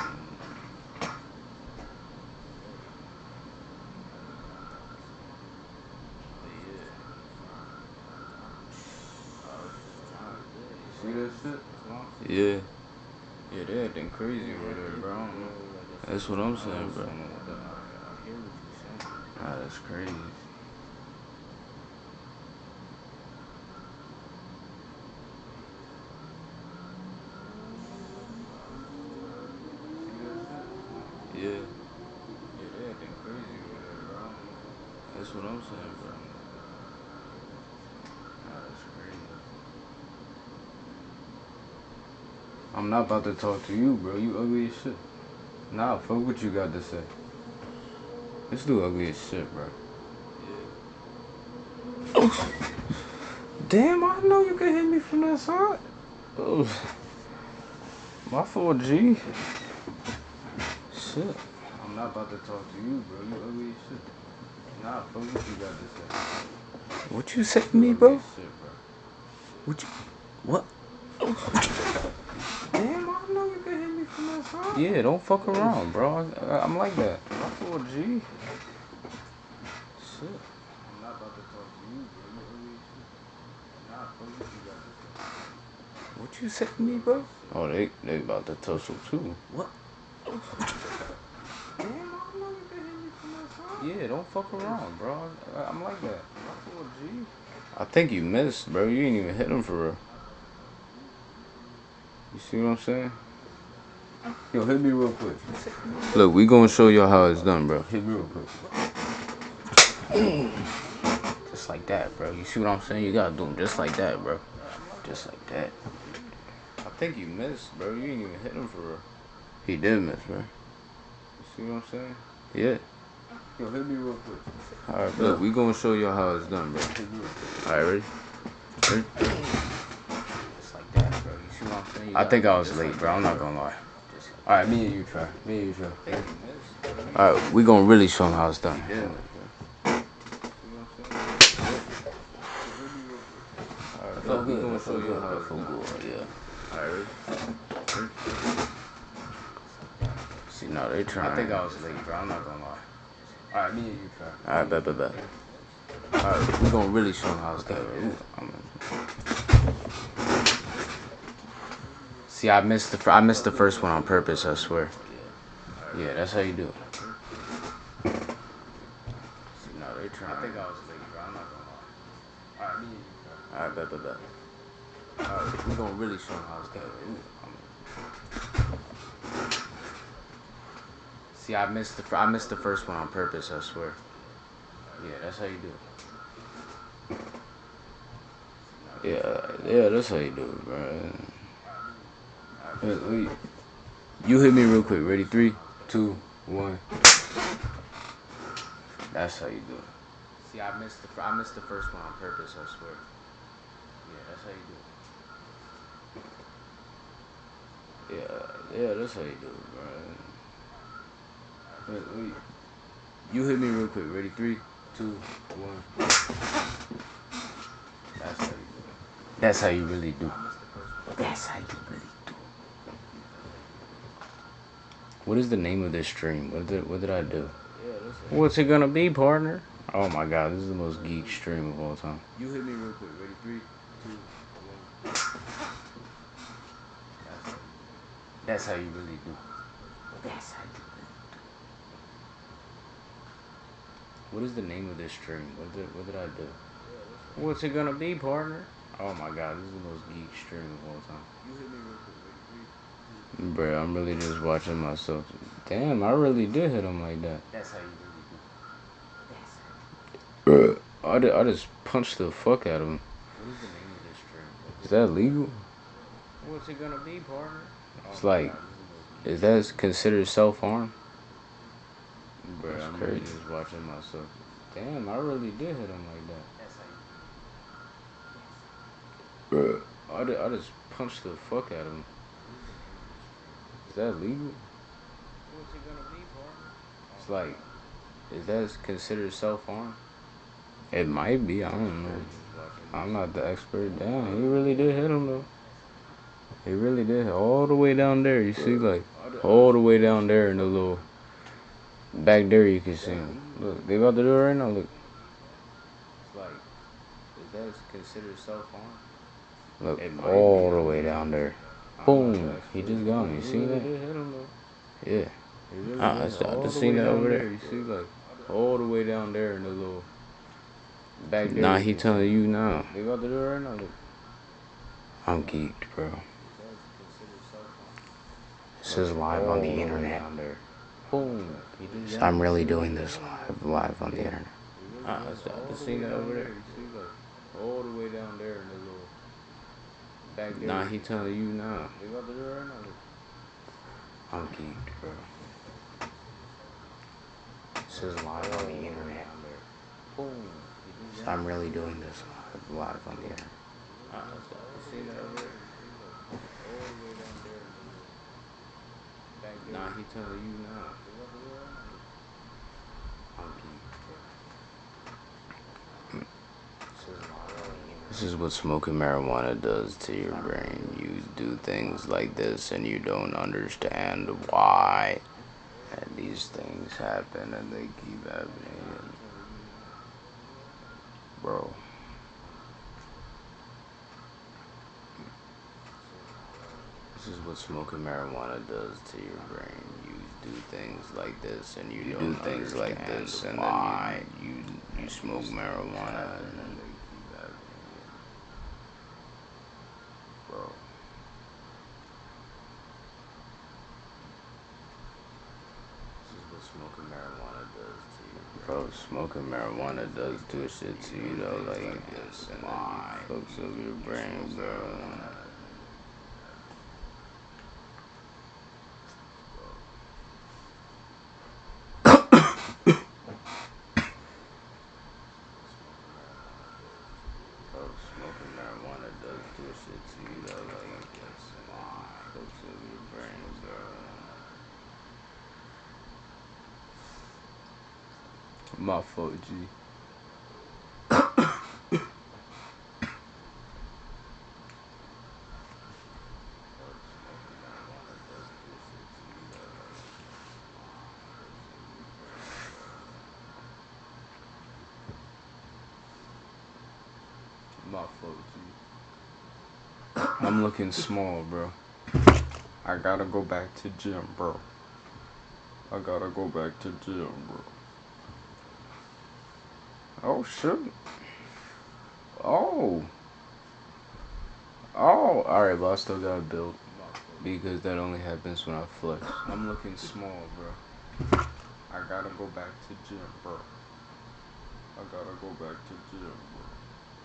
See that shit? Yeah. Yeah, they acting crazy over there, bro. I don't know. That's what I'm saying, bro. Nah, that's crazy. Yeah. Yeah, they acting crazy over there, bro. That's what I'm saying, bro. Nah, that's crazy. I'm not about to talk to you, bro. You ugly as shit. Nah, fuck what you got to say. This dude ugly as shit, bro. Yeah. Damn, I know you can hit me from that side. Oh. My fault, G. Shit. I'm not about to talk to you, bro. You ugly as shit. Nah, fuck what you got to say. What you say to me, bro? Shit, bro. What you... What? Damn, I know you can hit me from that side. Yeah, don't fuck around, bro. I'm like that. My fault, G. Shit. I'm not about to talk to you, bro. You ugly as shit. Nah, fuck what you got to say. What you say to me, bro? Oh, they about to tussle too. What? Damn, I know you can hit me from that side. Yeah, don't fuck around, bro. I'm like that. My fault, G. I think you missed, bro. You ain't even hit him for real. You see what I'm saying? Yo, hit me real quick. Look, we gonna show y'all how it's done, bro. Hit me real quick. Just like that, bro. You see what I'm saying? You gotta do them just like that, bro. Just like that. I think you missed, bro. You ain't even hit him for real. He did miss, bro. You see what I'm saying? Yeah. Yo, hit me real quick. Alright, look, we gonna show y'all how it's done, bro. Alright, ready? Ready? Just like that, bro. You see what I'm saying? I think I was late, bro. I'm not gonna lie. Alright, me and you try. Me and you try. Alright, we gonna really show them how it's done. Yeah. Alright, look, we gonna show you how it's done. Yeah. Alright, ready? See, no, they trying. I think I was late, bro. I'm not gonna lie. Alright, me and you try. Alright, bet. Alright, we gonna really show them how it's done. See, I missed the first one on purpose, I swear. Yeah, that's how you do it. See, no, they trying. I think I was late, bro. I'm not gonna lie. Alright, me and you try. Alright, bet. Alright, we gonna really show them how it's done. See, I missed the first one on purpose, I swear. Yeah, that's how you do it. Yeah, that's how you do it, bro. You hit me real quick. Ready? 3, 2, 1. That's how you do it. See, I missed the first one on purpose, I swear. Yeah, that's how you do it. Yeah, that's how you do it, bro. You hit me real quick. Ready? 3, 2, 1. That's how you do it. That's how you really do. That's how you really do. What is the name of this stream? What did I do? What's it gonna be, partner? Oh my god, this is the most geek stream of all time. You hit me real quick. Ready? 3, 2, 1. That's how you really do. That's how you really do. What is the name of this stream? What did I do? What's it gonna be, partner? Oh my god, this is the most geek stream of all time. You hit me real quick. Bruh, I'm really just watching myself. Damn, I really did hit him like that. That's how you really do. Bruh, I just punched the fuck out of him. What is the name of this stream? Is that legal? What's it gonna be, partner? It's like, is that considered self-harm? Bruh, I'm really just watching myself. Damn, I really did hit him like that. Bruh, I just punched the fuck out of him. Is that legal? What's it gonna be, partner? It's like, is that considered self-harm? It might be, I don't know. I'm not the expert. Damn, he really did hit him though. He really did. All the way down there, you see, like, all the way down there in the little, back there you can see him. Look, they about to do it right now, look. It's like, is that considered self-harm? Look, all the way down there. Boom, he just gone. You see that? Yeah. I just seen that over there. You see, like, all the way down there in the little back there. Nah, he telling you now. They about to do it right now. Look. I'm geeked, bro. This is live on the internet. Boom. I'm really doing this live on the internet. I just seen that over there. You see, like, all the way down there in the little. Nah, he telling you now. I'm geeked, bro. This is live on the internet. I'm really doing this live on the internet. Nah, he telling you now. I'm geeked, bro. This is what smoking marijuana does to your brain. You do things like this and you don't understand why. And these things happen and they keep happening. Bro. This is what smoking marijuana does to your brain. You do things like this and you don't do things like this and why. Then you smoke marijuana and then they keep happening. Bro. This is what smoking marijuana does to you. Bro, smoking marijuana does do shit to you though, like this, and then it fucks up your brain, bro. Smoking marijuana does do shit to you, though. Like, it's fucks up your brain, bro. My fault, G. My fault, G. I'm looking small, bro. I gotta go back to gym, bro. I gotta go back to gym, bro. Oh, shit. Oh. Oh. Alright, but I still gotta build. Because that only happens when I flex. I'm looking small, bro. I gotta go back to gym, bro. I gotta go back to gym, bro.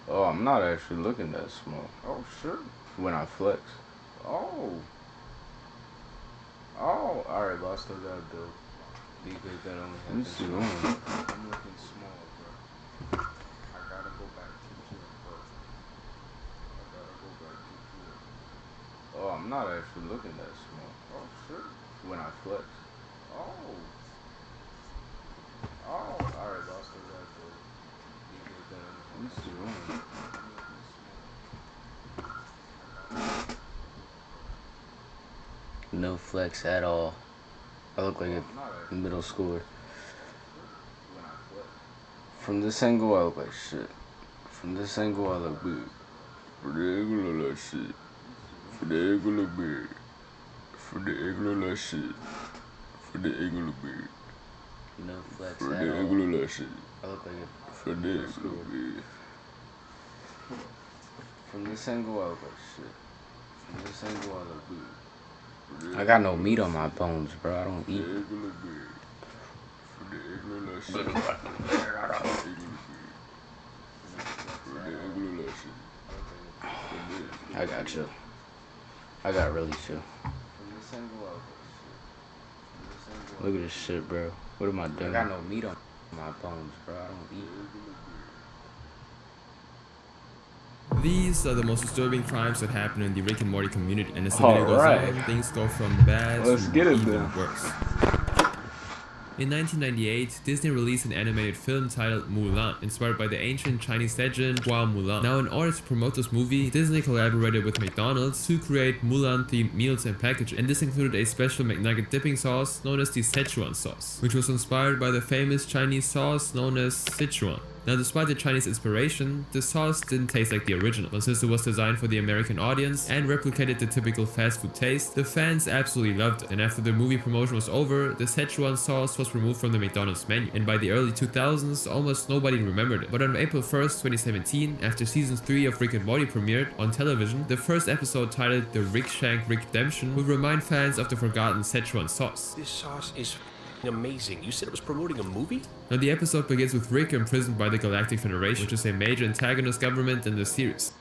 Oh, I'm not actually looking that small. Oh, shit. When I flex. Oh. Oh. Alright, but I still gotta build. Because that only happens when I'm looking small, bro. I gotta go back to gym, bro. I gotta go back to gym. Oh, I'm not actually looking that small. Oh, shit. When I flex. Oh. Oh. Alright, but I still gotta build. Because that only happens when I'm looking small. No flex at all. I look like a middle schooler. From this angle, I look like shit. From this angle, I look big. From the angle, I look like shit. From the angle, I look big. From the angle, I look like shit. From the angle, I look big. No flex at all. From the angle, I look like shit. I look like a from the angle, I look big. From this angle, I look like shit. From this angle, I look big. I got no meat on my bones, bro. I don't eat. I got you. I got really chill. Look at this shit, bro. What am I doing? I got no meat on my bones, bro. I don't eat. These are the most disturbing crimes that happen in the Rick and Morty community, and as the video goes on, things go from bad to even worse. In 1998, Disney released an animated film titled Mulan, inspired by the ancient Chinese legend Hua Mulan. Now, in order to promote this movie, Disney collaborated with McDonald's to create Mulan-themed meals and packaging, and this included a special McNugget dipping sauce known as the Szechuan sauce, which was inspired by the famous Chinese sauce known as Sichuan. Now, despite the Chinese inspiration, the sauce didn't taste like the original, but since it was designed for the American audience and replicated the typical fast food taste, the fans absolutely loved it. And after the movie promotion was over, the Szechuan sauce was removed from the McDonald's menu, and by the early 2000s, almost nobody remembered it. But on April 1st, 2017, after season 3 of Rick and Morty premiered on television, the first episode titled The Rick Shank Redemption would remind fans of the forgotten Szechuan sauce. This sauce is amazing. You said it was promoting a movie? Now, the episode begins with Rick imprisoned by the Galactic Federation, which is a major antagonist government in the series.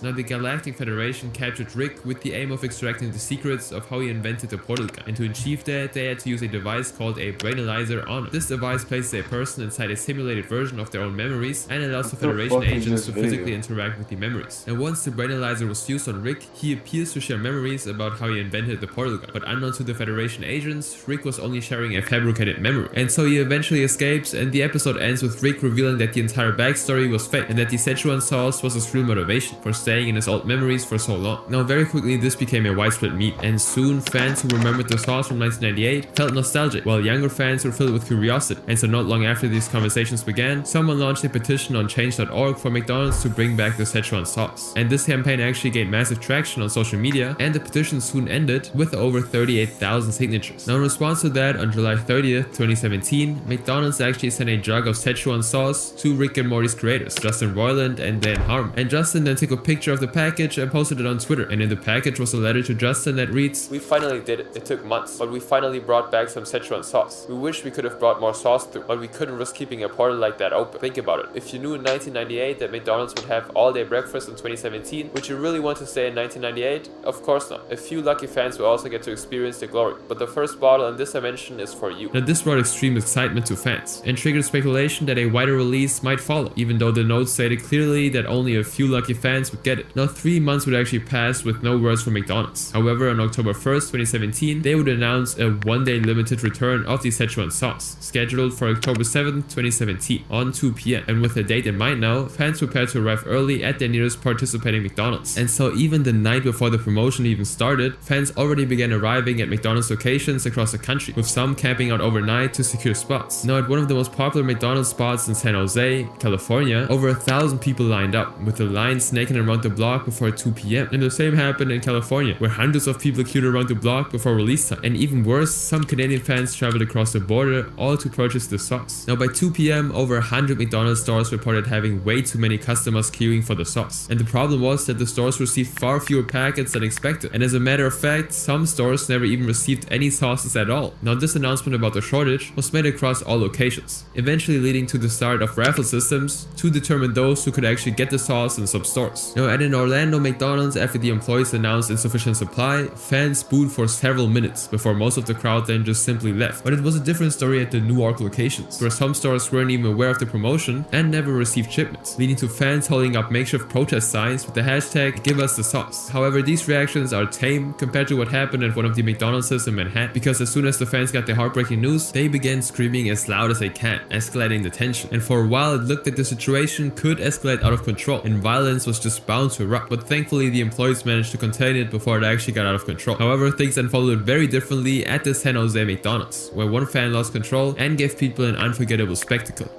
Now, the Galactic Federation captured Rick with the aim of extracting the secrets of how he invented the portal gun, and to achieve that, they had to use a device called a Brainalyzer on it. This device places a person inside a simulated version of their own memories and allows the Federation agents to physically interact with the memories. And once the Brainalyzer was used on Rick, he appears to share memories about how he invented the portal gun. But unknown to the Federation agents, Rick was only sharing a fabricated memory. And so he eventually escapes, and the episode ends with Rick revealing that the entire backstory was fake, and that the Szechuan sauce was his real motivation for staying in his old memories for so long. Now, very quickly this became a widespread meme, and soon fans who remembered the sauce from 1998 felt nostalgic, while younger fans were filled with curiosity. And so not long after these conversations began, someone launched a petition on change.org for McDonald's to bring back the Szechuan sauce. And this campaign actually gained massive traction on social media, and the petition soon ended with over 38,000 signatures. Now, in response to that, on July 30th, 2017, McDonald's actually sent a jug of Szechuan sauce to Rick and Morty's creators, Justin Roiland and Dan Harmon. And Justin then took a picture picture of the package and posted it on Twitter, and in the package was a letter to Justin that reads, "We finally did it. It took months, but we finally brought back some Szechuan sauce. We wish we could have brought more sauce through, but we couldn't risk keeping a portal like that open. Think about it. If you knew in 1998 that McDonald's would have all-day breakfast in 2017, would you really want to stay in 1998? Of course not. A few lucky fans will also get to experience the glory, but the first bottle in this dimension is for you." Now this brought extreme excitement to fans, and triggered speculation that a wider release might follow, even though the notes stated clearly that only a few lucky fans would get it. Now 3 months would actually pass with no words from McDonald's. However, on October 1st, 2017, they would announce a one-day limited return of the Szechuan sauce, scheduled for October 7th, 2017, on 2 p.m. And with the date in mind now, fans prepared to arrive early at their nearest participating McDonald's. And so even the night before the promotion even started, fans already began arriving at McDonald's locations across the country, with some camping out overnight to secure spots. Now at one of the most popular McDonald's spots in San Jose, California, over 1,000 people lined up, with the line snaking around the block before 2 p.m. And the same happened in California, where hundreds of people queued around the block before release time. And even worse, some Canadian fans traveled across the border, all to purchase the sauce. Now by 2 p.m, over 100 McDonald's stores reported having way too many customers queuing for the sauce. And the problem was that the stores received far fewer packets than expected. And as a matter of fact, some stores never even received any sauces at all. Now this announcement about the shortage was made across all locations, eventually leading to the start of raffle systems to determine those who could actually get the sauce in some stores. Now at an Orlando McDonald's, after the employees announced insufficient supply, fans booed for several minutes before most of the crowd then just simply left. But it was a different story at the Newark locations, where some stores weren't even aware of the promotion and never received shipments, leading to fans holding up makeshift protest signs with the hashtag #GiveUsTheSauce. However, these reactions are tame compared to what happened at one of the McDonald's in Manhattan, because as soon as the fans got the heartbreaking news, they began screaming as loud as they can, escalating the tension. And for a while it looked like the situation could escalate out of control and violence was just bound to erupt, but thankfully the employees managed to contain it before it actually got out of control. However, things unfolded very differently at the San Jose McDonald's, where one fan lost control and gave people an unforgettable spectacle.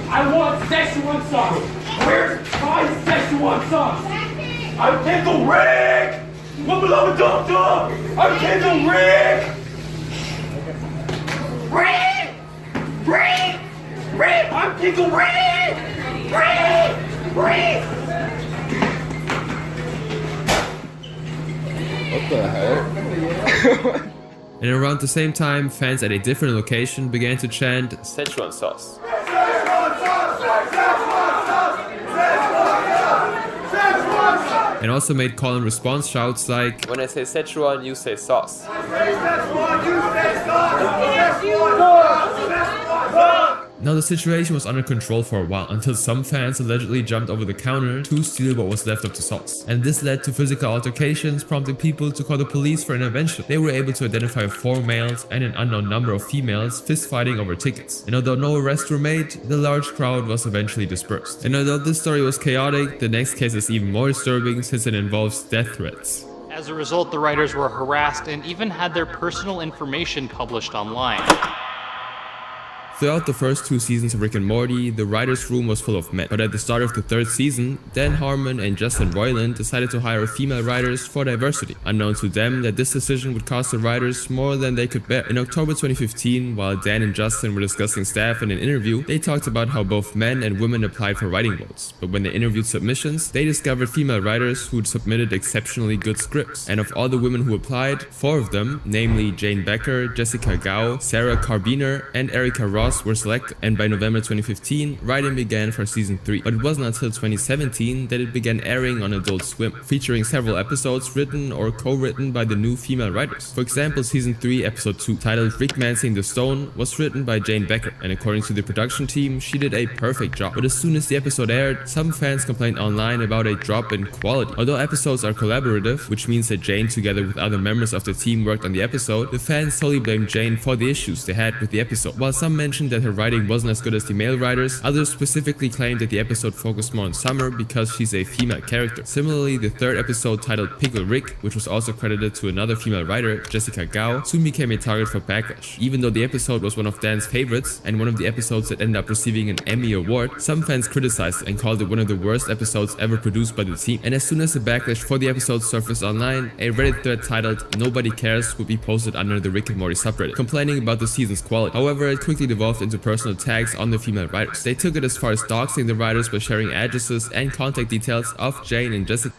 I want Szechuan sauce! Where's my Szechuan sauce? I'm Pickle Rick! What beloved dum dum! I'm Pickle Rick! Rick! Rick! Rick! I'm Pickle Rick! Rick! Rick! What the heck? And around the same time, fans at a different location began to chant Szechuan sauce. And also made call and response shouts like, "When I say Szechuan, you say sauce." Now the situation was under control for a while, until some fans allegedly jumped over the counter to steal what was left of the sauce. And this led to physical altercations, prompting people to call the police for intervention. They were able to identify 4 males and an unknown number of females fist-fighting over tickets. And although no arrests were made, the large crowd was eventually dispersed. And although this story was chaotic, the next case is even more disturbing since it involves death threats. As a result, the writers were harassed and even had their personal information published online. Throughout the first 2 seasons of Rick and Morty, the writer's room was full of men. But at the start of the 3rd season, Dan Harmon and Justin Roiland decided to hire female writers for diversity, unknown to them that this decision would cost the writers more than they could bear. In October 2015, while Dan and Justin were discussing staff in an interview, they talked about how both men and women applied for writing roles. But when they interviewed submissions, they discovered female writers who'd submitted exceptionally good scripts. And of all the women who applied, 4 of them, namely Jane Becker, Jessica Gao, Sarah Carbiner, and Erica Ross, were selected, and by November 2015, writing began for season 3. But it wasn't until 2017 that it began airing on Adult Swim, featuring several episodes written or co-written by the new female writers. For example, season 3, episode 2, titled Rick Mancing the Stone, was written by Jane Becker, and according to the production team, she did a perfect job. But as soon as the episode aired, some fans complained online about a drop in quality. Although episodes are collaborative, which means that Jane together with other members of the team worked on the episode, the fans solely blamed Jane for the issues they had with the episode. While some mentioned that her writing wasn't as good as the male writers, others specifically claimed that the episode focused more on Summer because she's a female character. Similarly, the 3rd episode, titled Pickle Rick, which was also credited to another female writer, Jessica Gao, soon became a target for backlash. Even though the episode was one of Dan's favorites and one of the episodes that ended up receiving an Emmy award, some fans criticized it and called it one of the worst episodes ever produced by the team. And as soon as the backlash for the episode surfaced online, a Reddit thread titled "Nobody Cares" would be posted under the Rick and Morty subreddit, complaining about the season's quality. However, it quickly devolved evolved into personal attacks on the female writers. They took it as far as doxing the writers by sharing addresses and contact details of Jane and Jessica.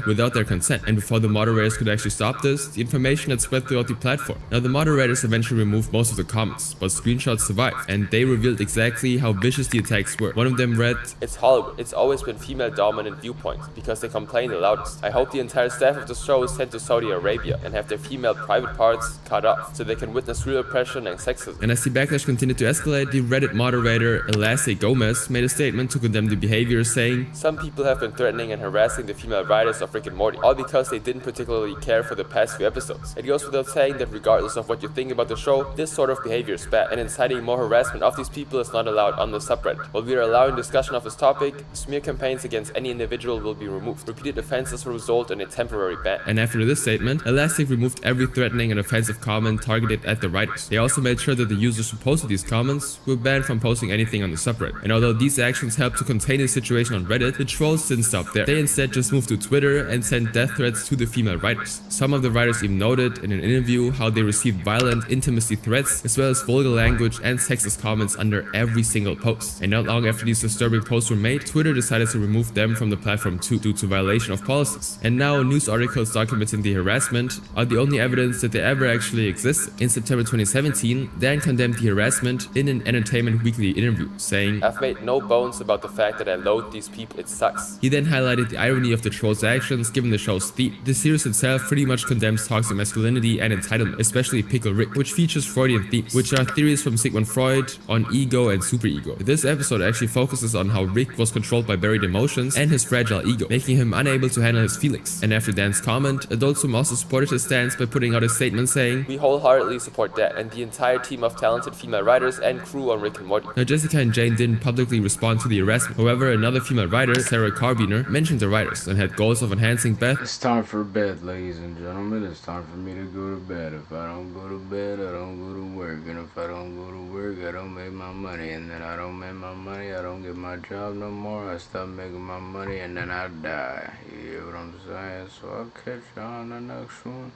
Without their consent, and before the moderators could actually stop this, the information had spread throughout the platform. Now the moderators eventually removed most of the comments, but screenshots survived, and they revealed exactly how vicious the attacks were. One of them read, "It's Hollywood. It's always been female-dominant viewpoint, because they complain the loudest. I hope the entire staff of the show is sent to Saudi Arabia and have their female private parts cut off, so they can witness real oppression and sexism." And as the backlash continued to escalate, the Reddit moderator Elastic Gomez made a statement to condemn the behavior, saying, "Some people have been threatening and harassing the female writers of Rick and Morty, all because they didn't particularly care for the past few episodes. It goes without saying that regardless of what you think about the show, this sort of behavior is bad, and inciting more harassment of these people is not allowed on the subreddit. While we are allowing discussion of this topic, smear campaigns against any individual will be removed. Repeated offenses will result in a temporary ban." And after this statement, Elastic removed every threatening and offensive comment targeted at the writers. They also made sure that the users who posted these comments were banned from posting anything on the subreddit. And although these actions helped to contain the situation on Reddit, the trolls didn't stop there. They instead just moved to Twitter and sent death threats to the female writers. Some of the writers even noted in an interview how they received violent intimacy threats, as well as vulgar language and sexist comments under every single post. And not long after these disturbing posts were made, Twitter decided to remove them from the platform too, due to violation of policies. And now news articles documenting the harassment are the only evidence that they ever actually existed. In September 2017, Dan condemned the harassment in an Entertainment Weekly interview, saying, "I've made no bones about the fact that I loathe these people. It sucks." He then highlighted the irony of the trolls' actions given the show's theme. The series itself pretty much condemns toxic masculinity and entitlement, especially Pickle Rick, which features Freudian themes, which are theories from Sigmund Freud on ego and superego. This episode actually focuses on how Rick was controlled by buried emotions and his fragile ego, making him unable to handle his feelings. And after Dan's comment, Adult Swim also supported his stance by putting out a statement saying, "We wholeheartedly support that and the entire team of talented female writers and crew on Rick and Morty." Now Jessica and Jane didn't publicly respond to the harassment. However, another female writer, Sarah Carbiner, mentioned the writers and had goals of enhancing Beth. It's time for bed, ladies and gentlemen. It's time for me to go to bed. If I don't go to bed, I don't go to work. And if I don't go to work, I don't make my money. And then I don't make my money, I don't get my job no more. I stop making my money and then I die. You hear what I'm saying? So I'll catch y'all on the next one.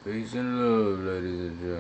Peace and love, ladies and gentlemen.